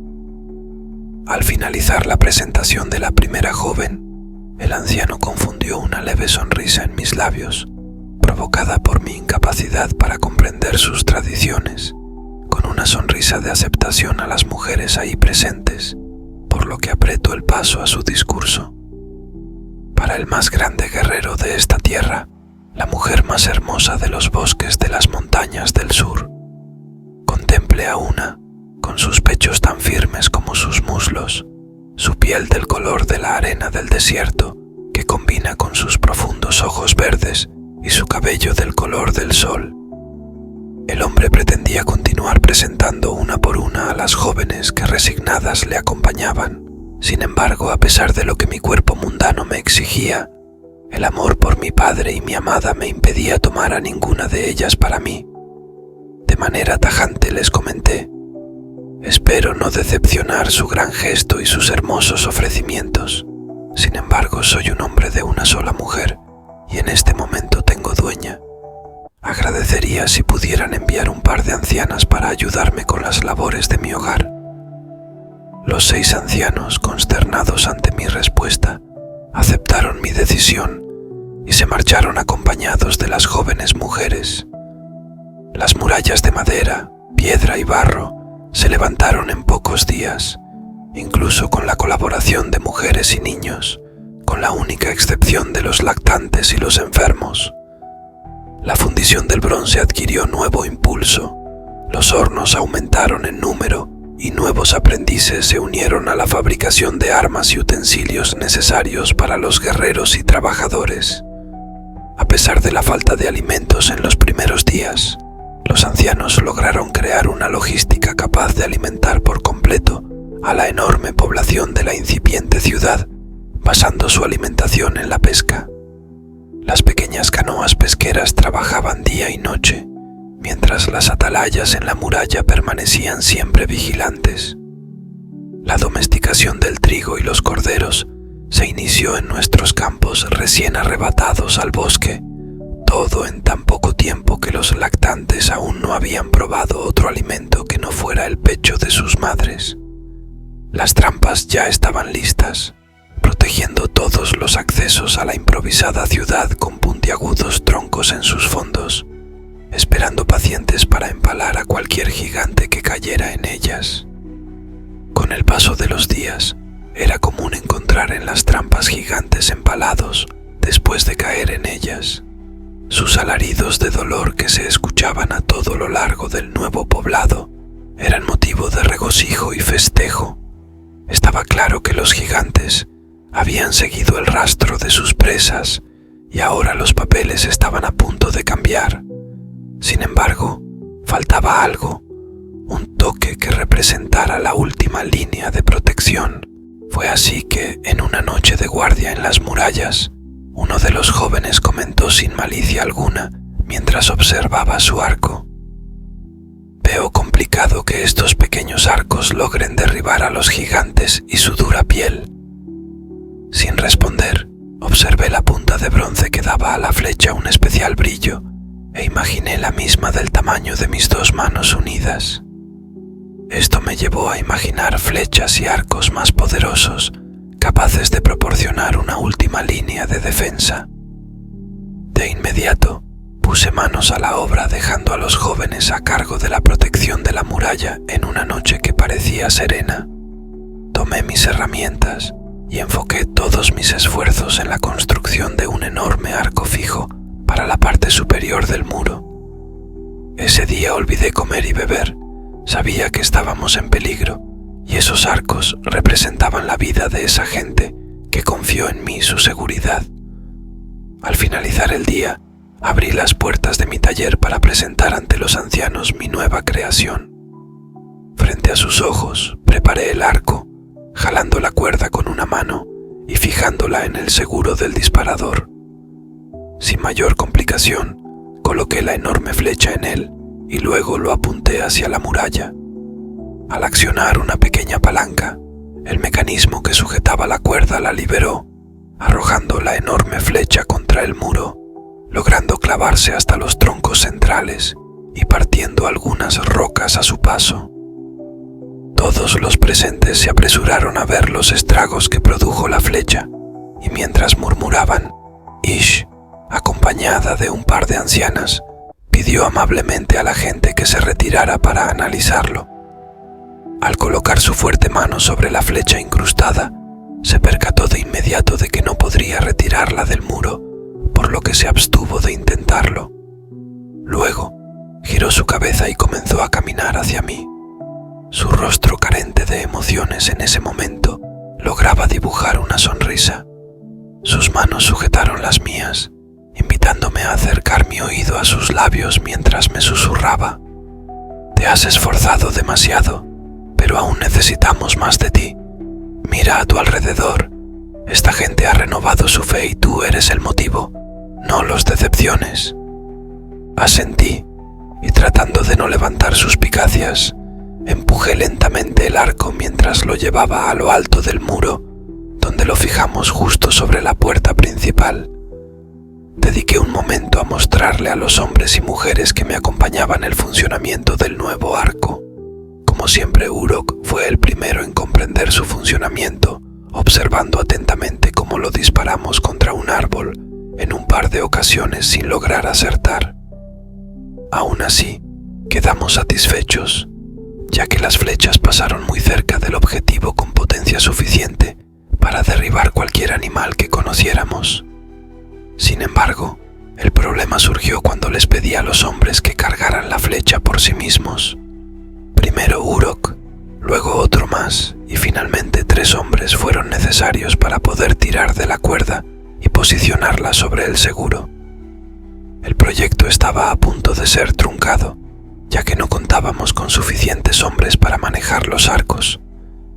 Speaker 1: Al finalizar la presentación de la primera joven, el anciano confundió una leve sonrisa en mis labios, provocada por mi incapacidad para comprender sus tradiciones, con una sonrisa de aceptación a las mujeres ahí presentes, por lo que apretó el paso a su discurso. «Para el más grande guerrero de esta tierra, la mujer más hermosa de los bosques de las montañas del sur. Contemple a una, con sus pechos tan firmes como sus muslos, su piel del color de la arena del desierto, que combina con sus profundos ojos verdes y su cabello del color del sol». El hombre pretendía continuar presentando una por una a las jóvenes que resignadas le acompañaban. Sin embargo, a pesar de lo que mi cuerpo mundano me exigía, el amor por mi padre y mi amada me impedía tomar a ninguna de ellas para mí. De manera tajante les comenté: Espero no decepcionar su gran gesto y sus hermosos ofrecimientos. Sin embargo, soy un hombre de una sola mujer y en este momento tengo dueña. Agradecería si pudieran enviar un par de ancianas para ayudarme con las labores de mi hogar. Los 6 ancianos, consternados ante mi respuesta, aceptaron mi decisión y se marcharon acompañados de las jóvenes mujeres. Las murallas de madera, piedra y barro se levantaron en pocos días, incluso con la colaboración de mujeres y niños, con la única excepción de los lactantes y los enfermos. La fundición del bronce adquirió nuevo impulso, los hornos aumentaron en número y nuevos aprendices se unieron a la fabricación de armas y utensilios necesarios para los guerreros y trabajadores. A pesar de la falta de alimentos en los primeros días, los ancianos lograron crear una logística capaz de alimentar por completo a la enorme población de la incipiente ciudad, basando su alimentación en la pesca. Las pequeñas canoas pesqueras trabajaban día y noche, mientras las atalayas en la muralla permanecían siempre vigilantes. La domesticación del trigo y los corderos se inició en nuestros campos recién arrebatados al bosque, todo en tan poco tiempo que los lactantes aún no habían probado otro alimento que no fuera el pecho de sus madres. Las trampas ya estaban listas, protegiendo todos los accesos a la improvisada ciudad con puntiagudos troncos en sus fondos, esperando pacientes para empalar a cualquier gigante que cayera en ellas. Con el paso de los días, era común encontrar en las trampas gigantes empalados después de caer en ellas. Sus alaridos de dolor que se escuchaban a todo lo largo del nuevo poblado eran motivo de regocijo y festejo. Estaba claro que los gigantes habían seguido el rastro de sus presas y ahora los papeles estaban a punto de cambiar. Sin embargo, faltaba algo, un toque que representara la última línea de protección. Fue así que, en una noche de guardia en las murallas, uno de los jóvenes comentó sin malicia alguna mientras observaba su arco: «Veo complicado que estos pequeños arcos logren derribar a los gigantes y su dura piel». Sin responder, observé la punta de bronce que daba a la flecha un especial brillo e imaginé la misma del tamaño de mis 2 manos unidas. Esto me llevó a imaginar flechas y arcos más poderosos, capaces de proporcionar una última línea de defensa. De inmediato, puse manos a la obra dejando a los jóvenes a cargo de la protección de la muralla en una noche que parecía serena. Tomé mis herramientas y enfoqué todos mis esfuerzos en la construcción de un enorme arco fijo para la parte superior del muro. Ese día olvidé comer y beber, sabía que estábamos en peligro y esos arcos representaban la vida de esa gente que confió en mí su seguridad. Al finalizar el día, abrí las puertas de mi taller para presentar ante los ancianos mi nueva creación. Frente a sus ojos, preparé el arco, jalando la cuerda con una mano y fijándola en el seguro del disparador. Sin mayor complicación, coloqué la enorme flecha en él y luego lo apunté hacia la muralla. Al accionar una pequeña palanca, el mecanismo que sujetaba la cuerda la liberó, arrojando la enorme flecha contra el muro, logrando clavarse hasta los troncos centrales y partiendo algunas rocas a su paso. Todos los presentes se apresuraron a ver los estragos que produjo la flecha, y mientras murmuraban, Ish, acompañada de un par de ancianas, pidió amablemente a la gente que se retirara para analizarlo. Al colocar su fuerte mano sobre la flecha incrustada, se percató de inmediato de que no podría retirarla del muro, por lo que se abstuvo de intentarlo. Luego, giró su cabeza y comenzó a caminar hacia mí. Su rostro carente de emociones en ese momento lograba dibujar una sonrisa. Sus manos sujetaron las mías, invitándome a acercar mi oído a sus labios mientras me susurraba: «Te has esforzado demasiado, pero aún necesitamos más de ti. Mira a tu alrededor. Esta gente ha renovado su fe y tú eres el motivo. No los decepciones». Asentí, y tratando de no levantar suspicacias, Empujé lentamente el arco mientras lo llevaba a lo alto del muro, donde lo fijamos justo sobre la puerta principal. Dediqué un momento a mostrarle a los hombres y mujeres que me acompañaban el funcionamiento del nuevo arco. Como siempre, Uruk fue el primero en comprender su funcionamiento, observando atentamente cómo lo disparamos contra un árbol en un par de ocasiones sin lograr acertar. Aún así, quedamos satisfechos, ya que las flechas pasaron muy cerca del objetivo con potencia suficiente para derribar cualquier animal que conociéramos. Sin embargo, el problema surgió cuando les pedí a los hombres que cargaran la flecha por sí mismos. Primero Uruk, luego otro más, y finalmente 3 hombres fueron necesarios para poder tirar de la cuerda y posicionarla sobre el seguro. El proyecto estaba a punto de ser truncado, ya que no contábamos con suficientes hombres para manejar los arcos,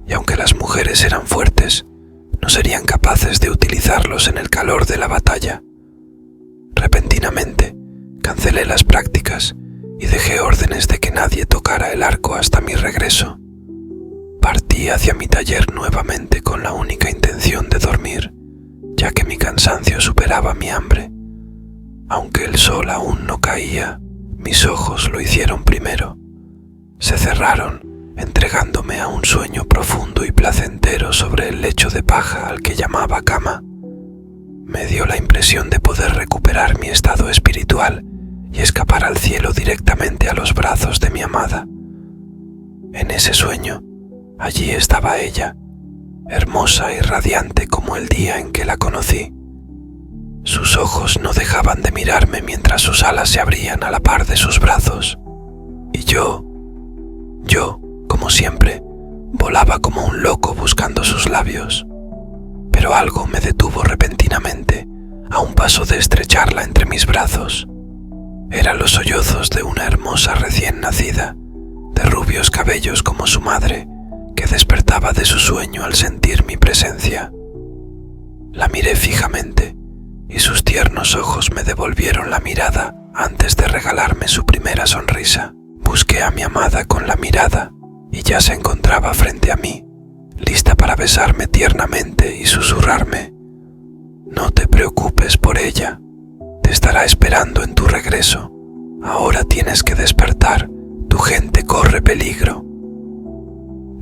Speaker 1: y aunque las mujeres eran fuertes, no serían capaces de utilizarlos en el calor de la batalla. Repentinamente, cancelé las prácticas y dejé órdenes de que nadie tocara el arco hasta mi regreso. Partí hacia mi taller nuevamente con la única intención de dormir, ya que mi cansancio superaba mi hambre. Aunque el sol aún no caía, mis ojos lo hicieron primero. Se cerraron, entregándome a un sueño profundo y placentero sobre el lecho de paja al que llamaba cama. Me dio la impresión de poder recuperar mi estado espiritual y escapar al cielo directamente a los brazos de mi amada. En ese sueño, allí estaba ella, hermosa y radiante como el día en que la conocí. Sus ojos no dejaban de mirarme mientras sus alas se abrían a la par de sus brazos. Y yo, como siempre, volaba como un loco buscando sus labios. Pero algo me detuvo repentinamente, a un paso de estrecharla entre mis brazos. Eran los sollozos de una hermosa recién nacida, de rubios cabellos como su madre, que despertaba de su sueño al sentir mi presencia. La miré fijamente, y sus tiernos ojos me devolvieron la mirada antes de regalarme su primera sonrisa. Busqué a mi amada con la mirada, y ya se encontraba frente a mí, lista para besarme tiernamente y susurrarme: «No te preocupes por ella, te estará esperando en tu regreso. Ahora tienes que despertar, tu gente corre peligro».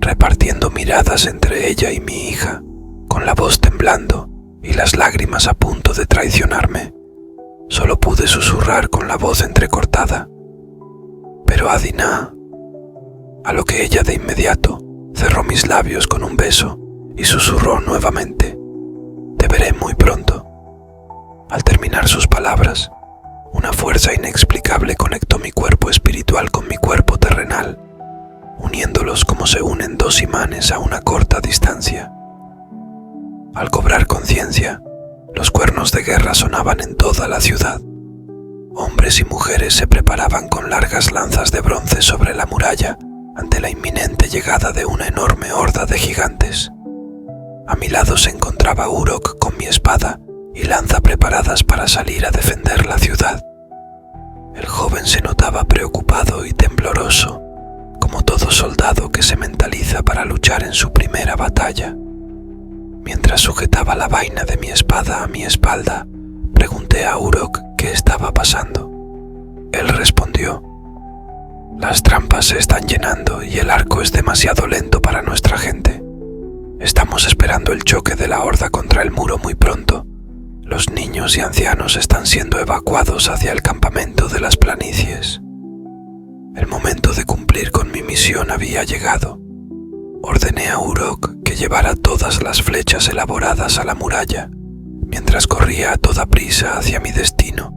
Speaker 1: Repartiendo miradas entre ella y mi hija, con la voz temblando y las lágrimas a punto de traicionarme, solo pude susurrar con la voz entrecortada: «Pero Adina», a lo que ella de inmediato cerró mis labios con un beso y susurró nuevamente: «Te veré muy pronto». Al terminar sus palabras, una fuerza inexplicable conectó mi cuerpo espiritual con mi cuerpo terrenal, uniéndolos como se unen 2 imanes a una corta distancia. Al cobrar conciencia, los cuernos de guerra sonaban en toda la ciudad. Hombres y mujeres se preparaban con largas lanzas de bronce sobre la muralla ante la inminente llegada de una enorme horda de gigantes. A mi lado se encontraba Uruk con mi espada y lanza preparadas para salir a defender la ciudad. El joven se notaba preocupado y tembloroso, como todo soldado que se mentaliza para luchar en su primera batalla. Mientras sujetaba la vaina de mi espada a mi espalda, pregunté a Uruk qué estaba pasando. Él respondió: «Las trampas se están llenando y el arco es demasiado lento para nuestra gente. Estamos esperando el choque de la horda contra el muro muy pronto. Los niños y ancianos están siendo evacuados hacia el campamento de las planicies». El momento de cumplir con mi misión había llegado. Ordené a Uruk que llevara todas las flechas elaboradas a la muralla, mientras corría a toda prisa hacia mi destino,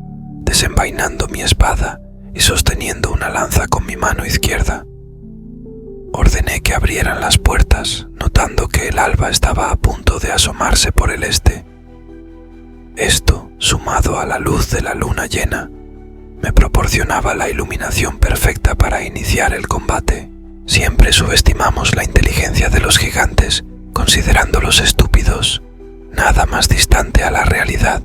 Speaker 1: desenvainando mi espada y sosteniendo una lanza con mi mano izquierda. Ordené que abrieran las puertas, notando que el alba estaba a punto de asomarse por el este. Esto, sumado a la luz de la luna llena, me proporcionaba la iluminación perfecta para iniciar el combate. Siempre subestimamos la inteligencia de los gigantes, considerándolos estúpidos, nada más distante a la realidad.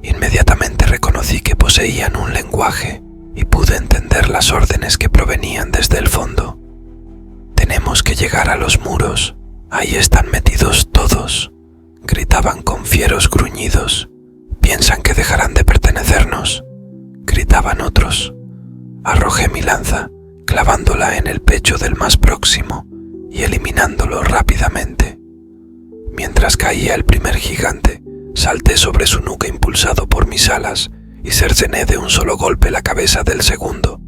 Speaker 1: Inmediatamente reconocí que poseían un lenguaje y pude entender las órdenes que provenían desde el fondo. Tenemos que llegar a los muros. Ahí están metidos todos. Gritaban con fieros gruñidos. Piensan que dejarán de pertenecernos. Gritaban otros. Arrojé mi lanza, clavándola en el pecho del más próximo y eliminándolo rápidamente. Mientras caía el primer gigante, salté sobre su nuca impulsado por mis alas y cercené de un solo golpe la cabeza del segundo.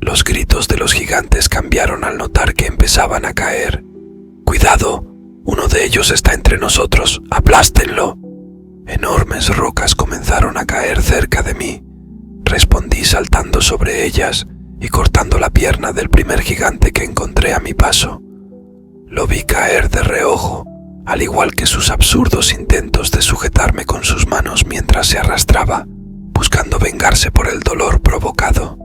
Speaker 1: Los gritos de los gigantes cambiaron al notar que empezaban a caer. ¡Cuidado! Uno de ellos está entre nosotros. ¡Aplástenlo! Enormes rocas comenzaron a caer cerca de mí. Respondí saltando sobre ellas y cortando la pierna del primer gigante que encontré a mi paso. Lo vi caer de reojo, al igual que sus absurdos intentos de sujetarme con sus manos mientras se arrastraba, buscando vengarse por el dolor provocado.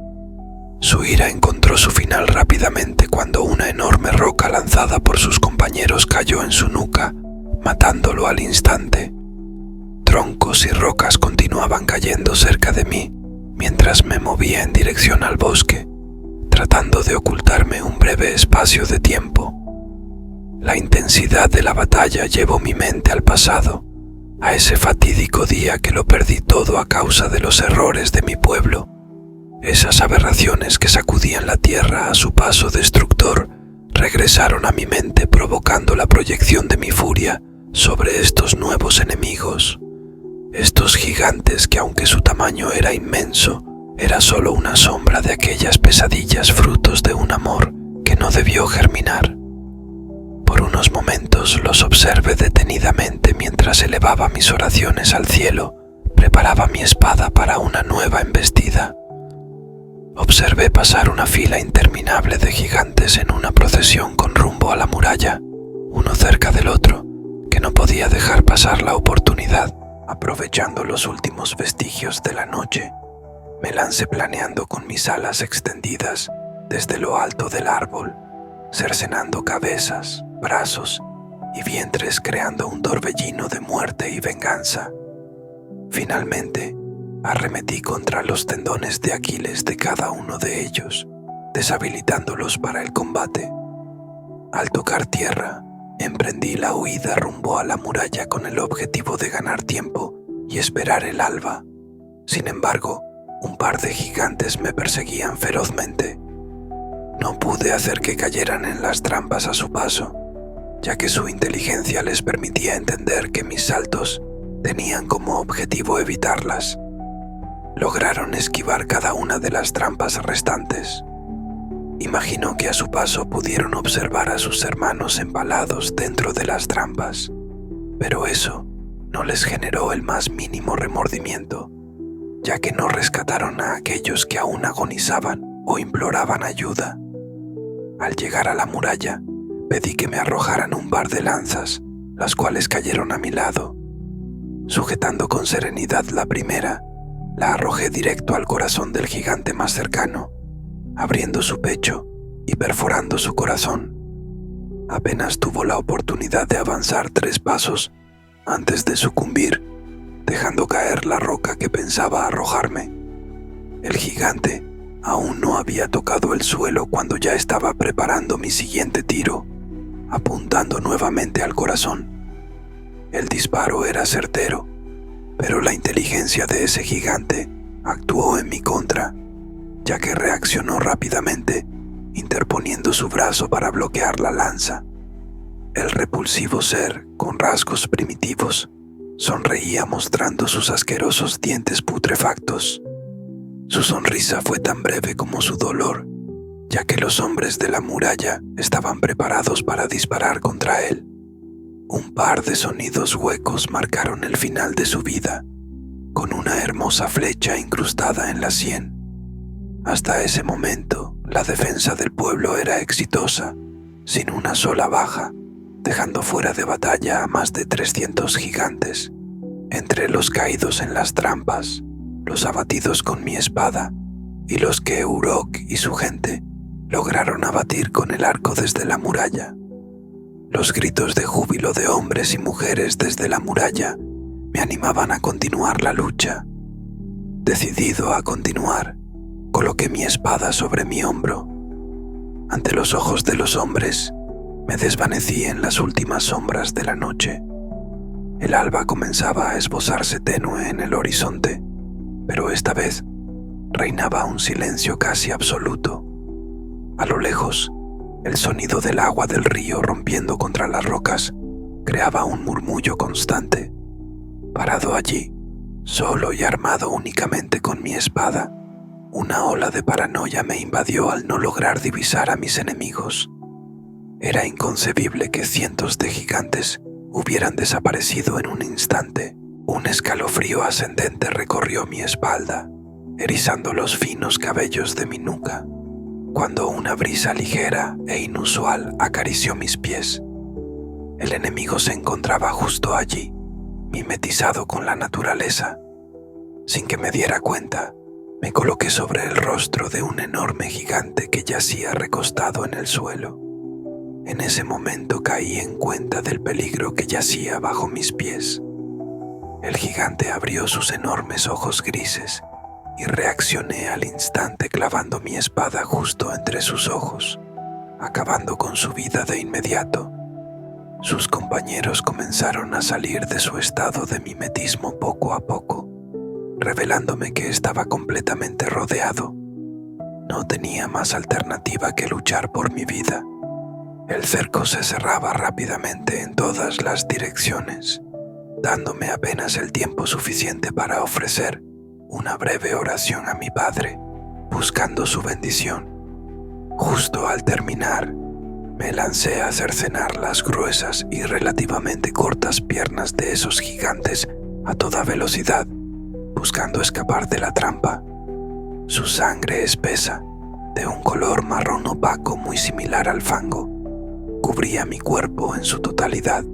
Speaker 1: Su ira encontró su final rápidamente cuando una enorme roca lanzada por sus compañeros cayó en su nuca, matándolo al instante. Troncos y rocas continuaban cayendo cerca de mí mientras me movía en dirección al bosque, tratando de ocultarme un breve espacio de tiempo. La intensidad de la batalla llevó mi mente al pasado, a ese fatídico día que lo perdí todo a causa de los errores de mi pueblo. Esas aberraciones que sacudían la tierra a su paso destructor regresaron a mi mente provocando la proyección de mi furia sobre estos nuevos enemigos. Estos gigantes que aunque su tamaño era inmenso, era solo una sombra de aquellas pesadillas frutos de un amor que no debió germinar. Por unos momentos los observé detenidamente mientras elevaba mis oraciones al cielo, preparaba mi espada para una nueva embestida. Observé pasar una fila interminable de gigantes en una procesión con rumbo a la muralla, uno cerca del otro, que no podía dejar pasar la oportunidad. Aprovechando los últimos vestigios de la noche, me lancé planeando con mis alas extendidas desde lo alto del árbol, cercenando cabezas, brazos y vientres creando un torbellino de muerte y venganza. Finalmente, arremetí contra los tendones de Aquiles de cada uno de ellos, deshabilitándolos para el combate. Al tocar tierra, emprendí la huida rumbo a la muralla con el objetivo de ganar tiempo y esperar el alba. Sin embargo, un par de gigantes me perseguían ferozmente. No pude hacer que cayeran en las trampas a su paso, ya que su inteligencia les permitía entender que mis saltos tenían como objetivo evitarlas. Lograron esquivar cada una de las trampas restantes. Imagino que a su paso pudieron observar a sus hermanos empalados dentro de las trampas, pero eso no les generó el más mínimo remordimiento, ya que no rescataron a aquellos que aún agonizaban o imploraban ayuda. Al llegar a la muralla, pedí que me arrojaran un par de lanzas, las cuales cayeron a mi lado. Sujetando con serenidad la primera, la arrojé directo al corazón del gigante más cercano, abriendo su pecho y perforando su corazón. Apenas tuvo la oportunidad de avanzar 3 pasos antes de sucumbir, dejando caer la roca que pensaba arrojarme. El gigante aún no había tocado el suelo cuando ya estaba preparando mi siguiente tiro, apuntando nuevamente al corazón. El disparo era certero, pero la inteligencia de ese gigante actuó en mi contra, ya que reaccionó rápidamente, interponiendo su brazo para bloquear la lanza. El repulsivo ser, con rasgos primitivos, sonreía mostrando sus asquerosos dientes putrefactos. Su sonrisa fue tan breve como su dolor, ya que los hombres de la muralla estaban preparados para disparar contra él. Un par de sonidos huecos marcaron el final de su vida, con una hermosa flecha incrustada en la sien. Hasta ese momento, la defensa del pueblo era exitosa, sin una sola baja, dejando fuera de batalla a más de 300 gigantes, entre los caídos en las trampas, los abatidos con mi espada y los que Urok y su gente lograron abatir con el arco desde la muralla. Los gritos de júbilo de hombres y mujeres desde la muralla me animaban a continuar la lucha. Decidido a continuar, coloqué mi espada sobre mi hombro. Ante los ojos de los hombres, me desvanecí en las últimas sombras de la noche. El alba comenzaba a esbozarse tenue en el horizonte, pero esta vez reinaba un silencio casi absoluto. A lo lejos, el sonido del agua del río rompiendo contra las rocas creaba un murmullo constante. Parado allí, solo y armado únicamente con mi espada, una ola de paranoia me invadió al no lograr divisar a mis enemigos. Era inconcebible que cientos de gigantes hubieran desaparecido en un instante. Un escalofrío ascendente recorrió mi espalda, erizando los finos cabellos de mi nuca, cuando una brisa ligera e inusual acarició mis pies. El enemigo se encontraba justo allí, mimetizado con la naturaleza. Sin que me diera cuenta, me coloqué sobre el rostro de un enorme gigante que yacía recostado en el suelo. En ese momento caí en cuenta del peligro que yacía bajo mis pies. El gigante abrió sus enormes ojos grises y reaccioné al instante clavando mi espada justo entre sus ojos, acabando con su vida de inmediato. Sus compañeros comenzaron a salir de su estado de mimetismo poco a poco, revelándome que estaba completamente rodeado. No tenía más alternativa que luchar por mi vida. El cerco se cerraba rápidamente en todas las direcciones, dándome apenas el tiempo suficiente para ofrecer una breve oración a mi padre, buscando su bendición. Justo al terminar, me lancé a cercenar las gruesas y relativamente cortas piernas de esos gigantes a toda velocidad, buscando escapar de la trampa. Su sangre espesa, de un color marrón opaco muy similar al fango, cubría mi cuerpo en su totalidad.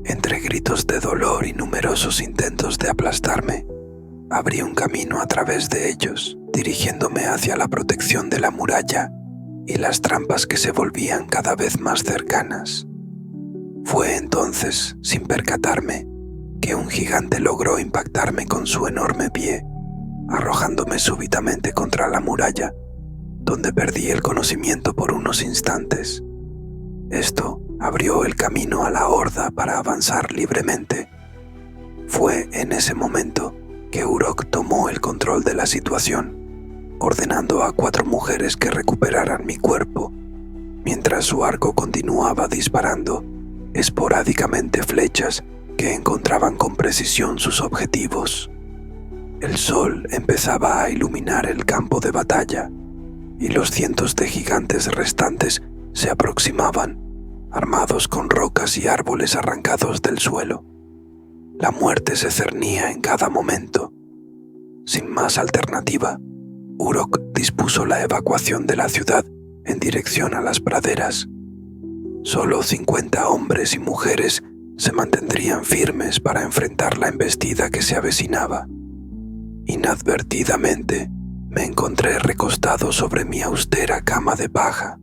Speaker 1: Entre gritos de dolor y numerosos intentos de aplastarme, abrí un camino a través de ellos, dirigiéndome hacia la protección de la muralla y las trampas que se volvían cada vez más cercanas. Fue entonces, sin percatarme, que un gigante logró impactarme con su enorme pie, arrojándome súbitamente contra la muralla, donde perdí el conocimiento por unos instantes. Esto abrió el camino a la horda para avanzar libremente. Fue en ese momento que Uruk tomó el control de la situación, ordenando a 4 mujeres que recuperaran mi cuerpo, mientras su arco continuaba disparando esporádicamente flechas que encontraban con precisión sus objetivos. El sol empezaba a iluminar el campo de batalla, y los cientos de gigantes restantes se aproximaban, armados con rocas y árboles arrancados del suelo. La muerte se cernía en cada momento. Sin más alternativa, Uruk dispuso la evacuación de la ciudad en dirección a las praderas. Solo 50 hombres y mujeres se mantendrían firmes para enfrentar la embestida que se avecinaba. Inadvertidamente, me encontré recostado sobre mi austera cama de paja,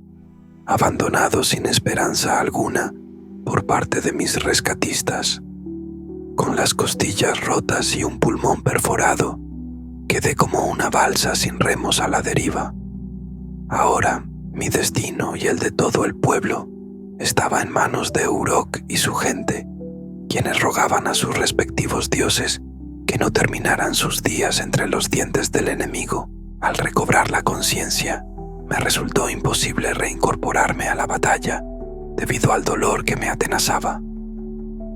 Speaker 1: abandonado sin esperanza alguna por parte de mis rescatistas. Con las costillas rotas y un pulmón perforado, quedé como una balsa sin remos a la deriva. Ahora, mi destino y el de todo el pueblo estaba en manos de Uruk y su gente, quienes rogaban a sus respectivos dioses que no terminaran sus días entre los dientes del enemigo. Al recobrar la conciencia, me resultó imposible reincorporarme a la batalla debido al dolor que me atenazaba.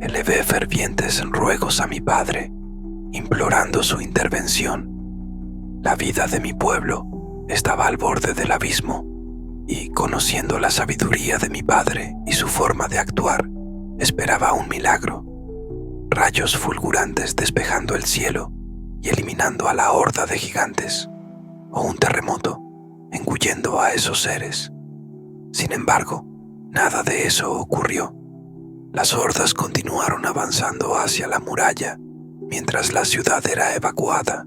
Speaker 1: Elevé fervientes ruegos a mi padre, implorando su intervención. La vida de mi pueblo estaba al borde del abismo y, conociendo la sabiduría de mi padre y su forma de actuar, esperaba un milagro. Rayos fulgurantes despejando el cielo y eliminando a la horda de gigantes, o un terremoto engullendo a esos seres. Sin embargo, nada de eso ocurrió. Las hordas continuaron avanzando hacia la muralla mientras la ciudad era evacuada.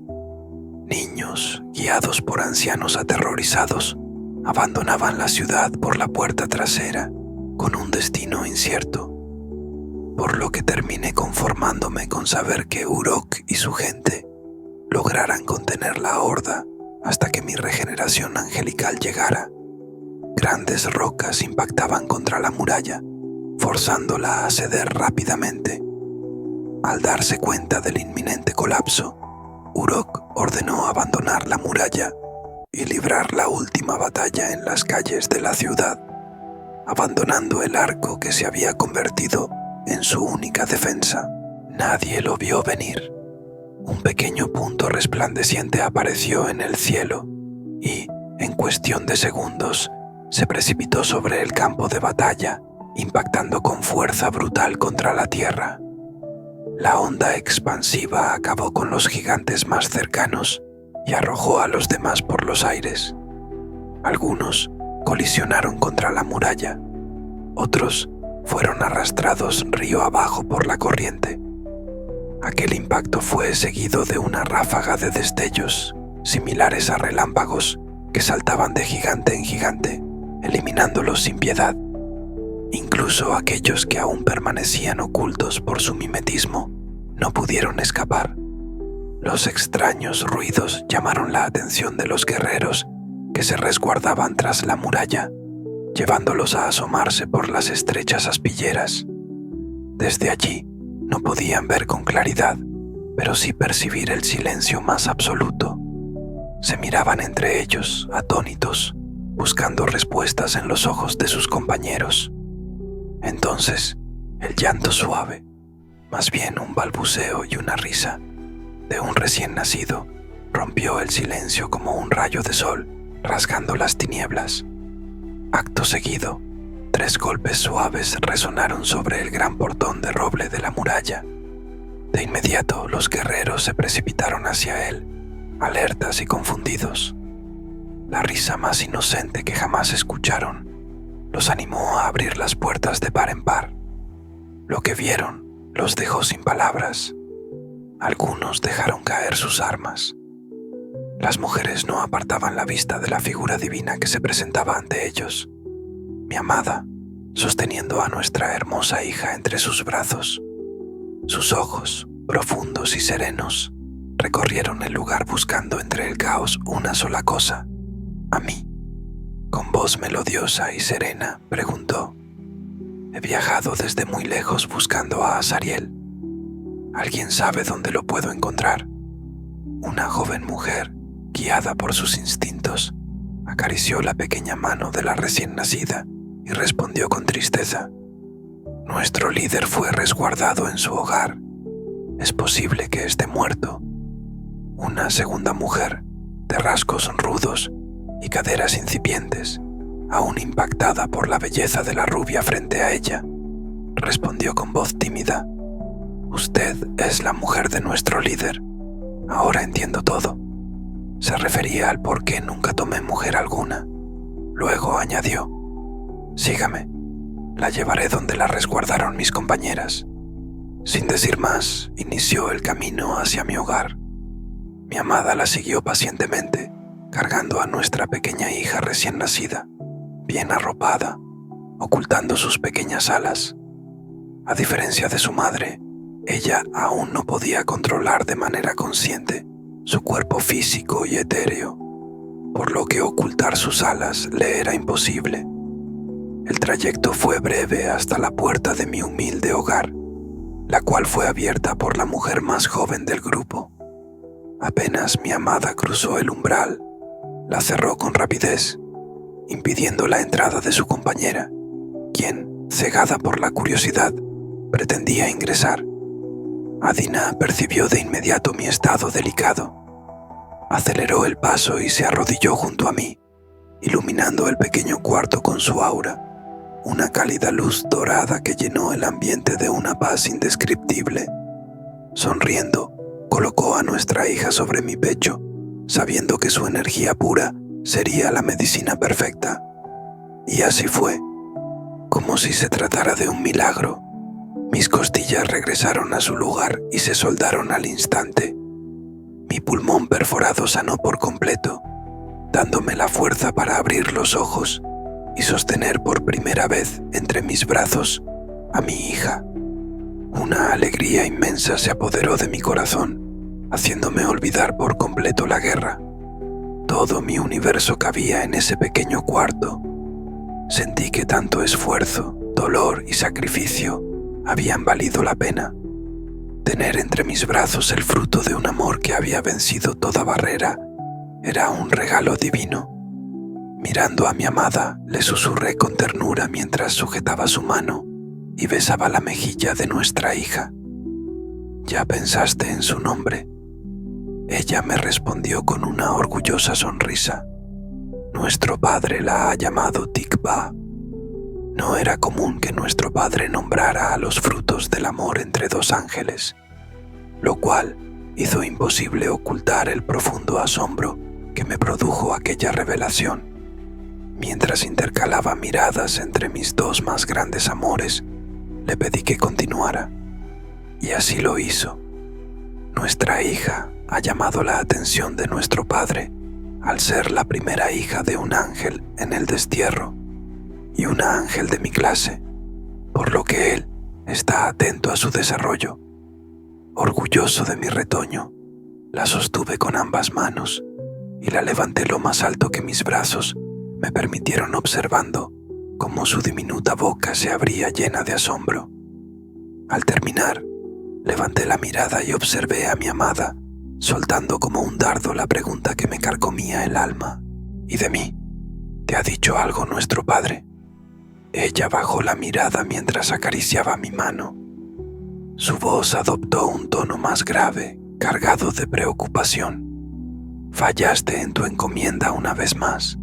Speaker 1: Niños, guiados por ancianos aterrorizados, abandonaban la ciudad por la puerta trasera con un destino incierto, por lo que terminé conformándome con saber que Uruk y su gente lograran contener la horda hasta que mi regeneración angelical llegara. grandes rocas impactaban contra la muralla, forzándola a ceder rápidamente. Al darse cuenta del inminente colapso, Uruk ordenó abandonar la muralla y librar la última batalla en las calles de la ciudad, abandonando el arco que se había convertido en su única defensa. Nadie lo vio venir. Un pequeño punto resplandeciente apareció en el cielo y, en cuestión de segundos, se precipitó sobre el campo de batalla, impactando con fuerza brutal contra la tierra. La onda expansiva acabó con los gigantes más cercanos y arrojó a los demás por los aires. Algunos colisionaron contra la muralla, otros fueron arrastrados río abajo por la corriente. Aquel impacto fue seguido de una ráfaga de destellos, similares a relámpagos, que saltaban de gigante en gigante, eliminándolos sin piedad. Incluso aquellos que aún permanecían ocultos por su mimetismo no pudieron escapar. Los extraños ruidos llamaron la atención de los guerreros que se resguardaban tras la muralla, llevándolos a asomarse por las estrechas aspilleras. Desde allí no podían ver con claridad, pero sí percibir el silencio más absoluto. Se miraban entre ellos, atónitos, buscando respuestas en los ojos de sus compañeros. Entonces, el llanto suave, más bien un balbuceo y una risa, de un recién nacido, rompió el silencio como un rayo de sol, rasgando las tinieblas. Acto seguido, 3 golpes suaves resonaron sobre el gran portón de roble de la muralla. De inmediato, los guerreros se precipitaron hacia él, alertas y confundidos. La risa más inocente que jamás escucharon los animó a abrir las puertas de par en par. Lo que vieron los dejó sin palabras. Algunos dejaron caer sus armas. Las mujeres no apartaban la vista de la figura divina que se presentaba ante ellos. Mi amada, sosteniendo a nuestra hermosa hija entre sus brazos. Sus ojos, profundos y serenos, recorrieron el lugar buscando entre el caos una sola cosa: a mí. Con voz melodiosa y serena preguntó: «He viajado desde muy lejos buscando a Azariel. ¿Alguien sabe dónde lo puedo encontrar?» Una joven mujer, guiada por sus instintos, acarició la pequeña mano de la recién nacida y respondió con tristeza: «Nuestro líder fue resguardado en su hogar. Es posible que esté muerto». Una segunda mujer, de rasgos rudos y caderas incipientes, aún impactada por la belleza de la rubia frente a ella, respondió con voz tímida: «Usted es la mujer de nuestro líder. Ahora entiendo todo». Se refería al por qué nunca tomé mujer alguna. Luego añadió: «Sígame, la llevaré donde la resguardaron mis compañeras». Sin decir más, inició el camino hacia mi hogar. Mi amada la siguió pacientemente, cargando a nuestra pequeña hija recién nacida, bien arropada, ocultando sus pequeñas alas. A diferencia de su madre, ella aún no podía controlar de manera consciente su cuerpo físico y etéreo, por lo que ocultar sus alas le era imposible. El trayecto fue breve hasta la puerta de mi humilde hogar, la cual fue abierta por la mujer más joven del grupo. Apenas mi amada cruzó el umbral, la cerró con rapidez, impidiendo la entrada de su compañera, quien, cegada por la curiosidad, pretendía ingresar. Adina percibió de inmediato mi estado delicado. Aceleró el paso y se arrodilló junto a mí, iluminando el pequeño cuarto con su aura, una cálida luz dorada que llenó el ambiente de una paz indescriptible. Sonriendo, colocó a nuestra hija sobre mi pecho, sabiendo que su energía pura sería la medicina perfecta. Y así fue, como si se tratara de un milagro. Mis costillas regresaron a su lugar y se soldaron al instante. Mi pulmón perforado sanó por completo, dándome la fuerza para abrir los ojos y sostener por primera vez entre mis brazos a mi hija. Una alegría inmensa se apoderó de mi corazón, haciéndome olvidar por completo la guerra. Todo mi universo cabía en ese pequeño cuarto, Sentí que tanto esfuerzo, dolor y sacrificio habían valido la pena. Tener entre mis brazos el fruto de un amor que había vencido toda barrera era un regalo divino. Mirando a mi amada, le susurré con ternura mientras sujetaba su mano y besaba la mejilla de nuestra hija. ¿Ya pensaste en su nombre? Ella me respondió con una orgullosa sonrisa. Nuestro padre la ha llamado Tikva. No era común que nuestro padre nombrara a los frutos del amor entre dos ángeles, lo cual hizo imposible ocultar el profundo asombro que me produjo aquella revelación. Mientras intercalaba miradas entre mis dos más grandes amores, le pedí que continuara, y así lo hizo. Nuestra hija ha llamado la atención de nuestro padre al ser la primera hija de un ángel en el destierro y una ángel de mi clase, por lo que él está atento a su desarrollo. Orgulloso de mi retoño, la sostuve con ambas manos y la levanté lo más alto que mis brazos me permitieron, observando cómo su diminuta boca se abría llena de asombro. Al terminar, levanté la mirada y observé a mi amada, soltando como un dardo la pregunta que me carcomía el alma. ¿Y de mí? ¿Te ha dicho algo nuestro padre? Ella bajó la mirada mientras acariciaba mi mano. Su voz adoptó un tono más grave, cargado de preocupación. Fallaste en tu encomienda una vez más.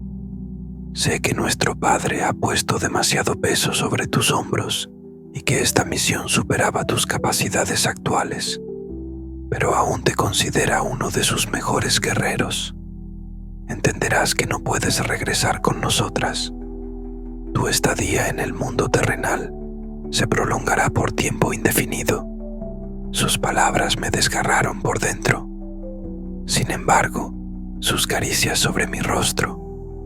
Speaker 1: Sé que nuestro padre ha puesto demasiado peso sobre tus hombros y que esta misión superaba tus capacidades actuales, pero aún te considera uno de sus mejores guerreros. Entenderás que no puedes regresar con nosotras. Tu estadía en el mundo terrenal se prolongará por tiempo indefinido. Sus palabras me desgarraron por dentro. Sin embargo, sus caricias sobre mi rostro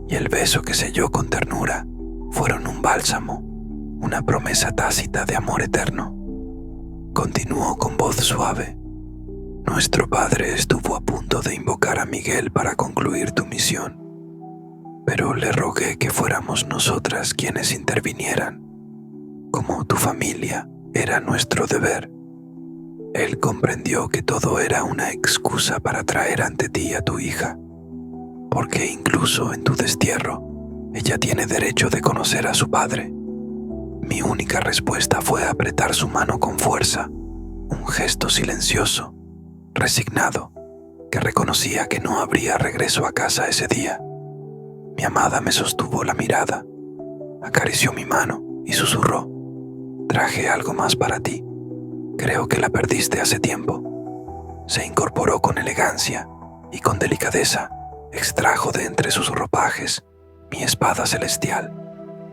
Speaker 1: y el beso que selló con ternura fueron un bálsamo, una promesa tácita de amor eterno. Continuó con voz suave. Nuestro padre estuvo a punto de invocar a Miguel para concluir tu misión, pero le rogué que fuéramos nosotras quienes intervinieran. Como tu familia, era nuestro deber. Él comprendió que todo era una excusa para traer ante ti a tu hija, porque incluso en tu destierro, ella tiene derecho de conocer a su padre. Mi única respuesta fue apretar su mano con fuerza, un gesto silencioso, resignado, que reconocía que no habría regreso a casa ese día. Mi amada me sostuvo la mirada, acarició mi mano y susurró: «Traje algo más para ti. Creo que la perdiste hace tiempo». Se incorporó con elegancia y con delicadeza extrajo de entre sus ropajes mi espada celestial,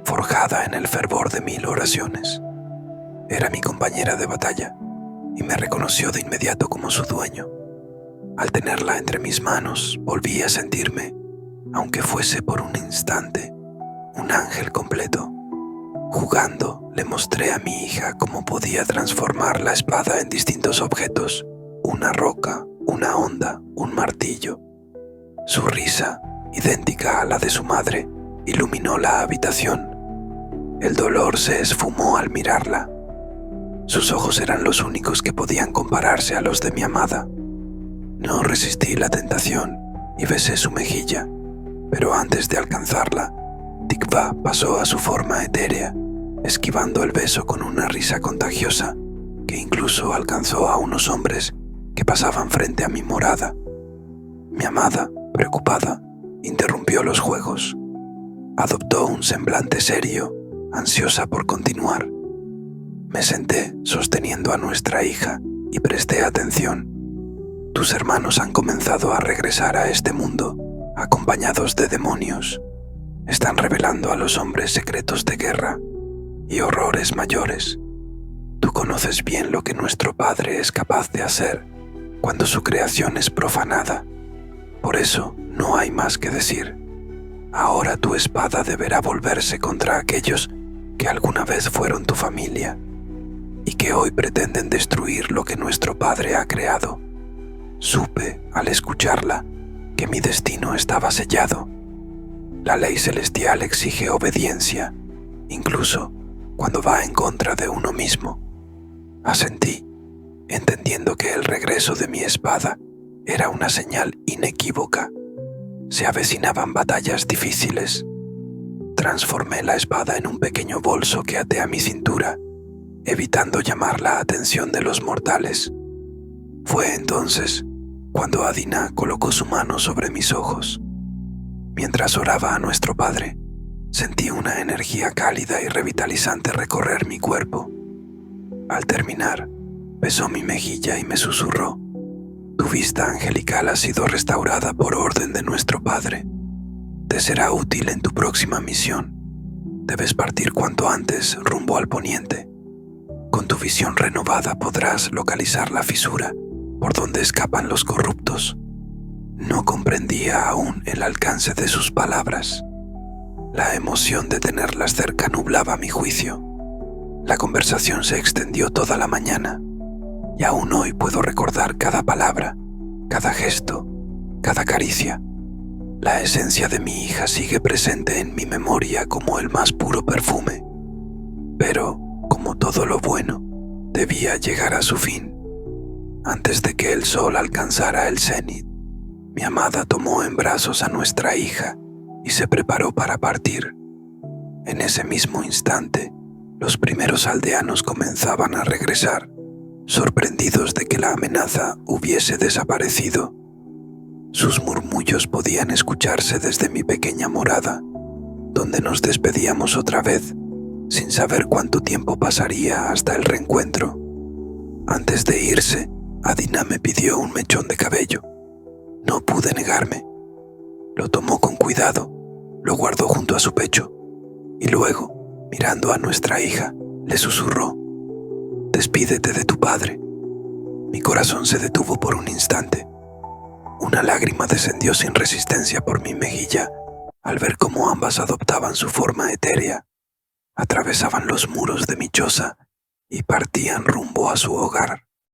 Speaker 1: forjada en el fervor de 1000 oraciones. Era mi compañera de batalla y me reconoció de inmediato como su dueño. Al tenerla entre mis manos, volví a sentirme, aunque fuese por un instante, un ángel completo. Jugando, le mostré a mi hija cómo podía transformar la espada en distintos objetos: una roca, una onda, un martillo. Su risa, idéntica a la de su madre, iluminó la habitación. El dolor se esfumó al mirarla. Sus ojos eran los únicos que podían compararse a los de mi amada. No resistí la tentación y besé su mejilla, pero antes de alcanzarla, Tikva pasó a su forma etérea, esquivando el beso con una risa contagiosa que incluso alcanzó a unos hombres que pasaban frente a mi morada. Mi amada, preocupada, interrumpió los juegos. Adoptó un semblante serio, ansiosa por continuar. Me senté sosteniendo a nuestra hija y presté atención. Tus hermanos han comenzado a regresar a este mundo, acompañados de demonios. Están revelando a los hombres secretos de guerra y horrores mayores. Tú conoces bien lo que nuestro padre es capaz de hacer cuando su creación es profanada. Por eso no hay más que decir. Ahora tu espada deberá volverse contra aquellos que alguna vez fueron tu familia y que hoy pretenden destruir lo que nuestro padre ha creado. Supe, al escucharla, que mi destino estaba sellado. La ley celestial exige obediencia, incluso cuando va en contra de uno mismo. Asentí, entendiendo que el regreso de mi espada era una señal inequívoca. Se avecinaban batallas difíciles. Transformé la espada en un pequeño bolso que até a mi cintura, evitando llamar la atención de los mortales. Fue entonces cuando Adina colocó su mano sobre mis ojos. Mientras oraba a nuestro Padre, sentí una energía cálida y revitalizante recorrer mi cuerpo. Al terminar, besó mi mejilla y me susurró: «Tu vista angelical ha sido restaurada por orden de nuestro Padre. Te será útil en tu próxima misión. Debes partir cuanto antes rumbo al poniente. Con tu visión renovada podrás localizar la fisura por donde escapan los corruptos». No comprendía aún el alcance de sus palabras. La emoción de tenerlas cerca nublaba mi juicio. La conversación se extendió toda la mañana, y aún hoy puedo recordar cada palabra, cada gesto, cada caricia. La esencia de mi hija sigue presente en mi memoria como el más puro perfume. Pero, como todo lo bueno, debía llegar a su fin. Antes de que el sol alcanzara el cenit, mi amada tomó en brazos a nuestra hija y se preparó para partir. En ese mismo instante, los primeros aldeanos comenzaban a regresar, sorprendidos de que la amenaza hubiese desaparecido. Sus murmullos podían escucharse desde mi pequeña morada, donde nos despedíamos otra vez, sin saber cuánto tiempo pasaría hasta el reencuentro. Antes de irse, Adina me pidió un mechón de cabello. No pude negarme. Lo tomó con cuidado, lo guardó junto a su pecho, y luego, mirando a nuestra hija, le susurró: «Despídete de tu padre». Mi corazón se detuvo por un instante. Una lágrima descendió sin resistencia por mi mejilla al ver cómo ambas adoptaban su forma etérea, atravesaban los muros de mi choza y partían rumbo a su hogar.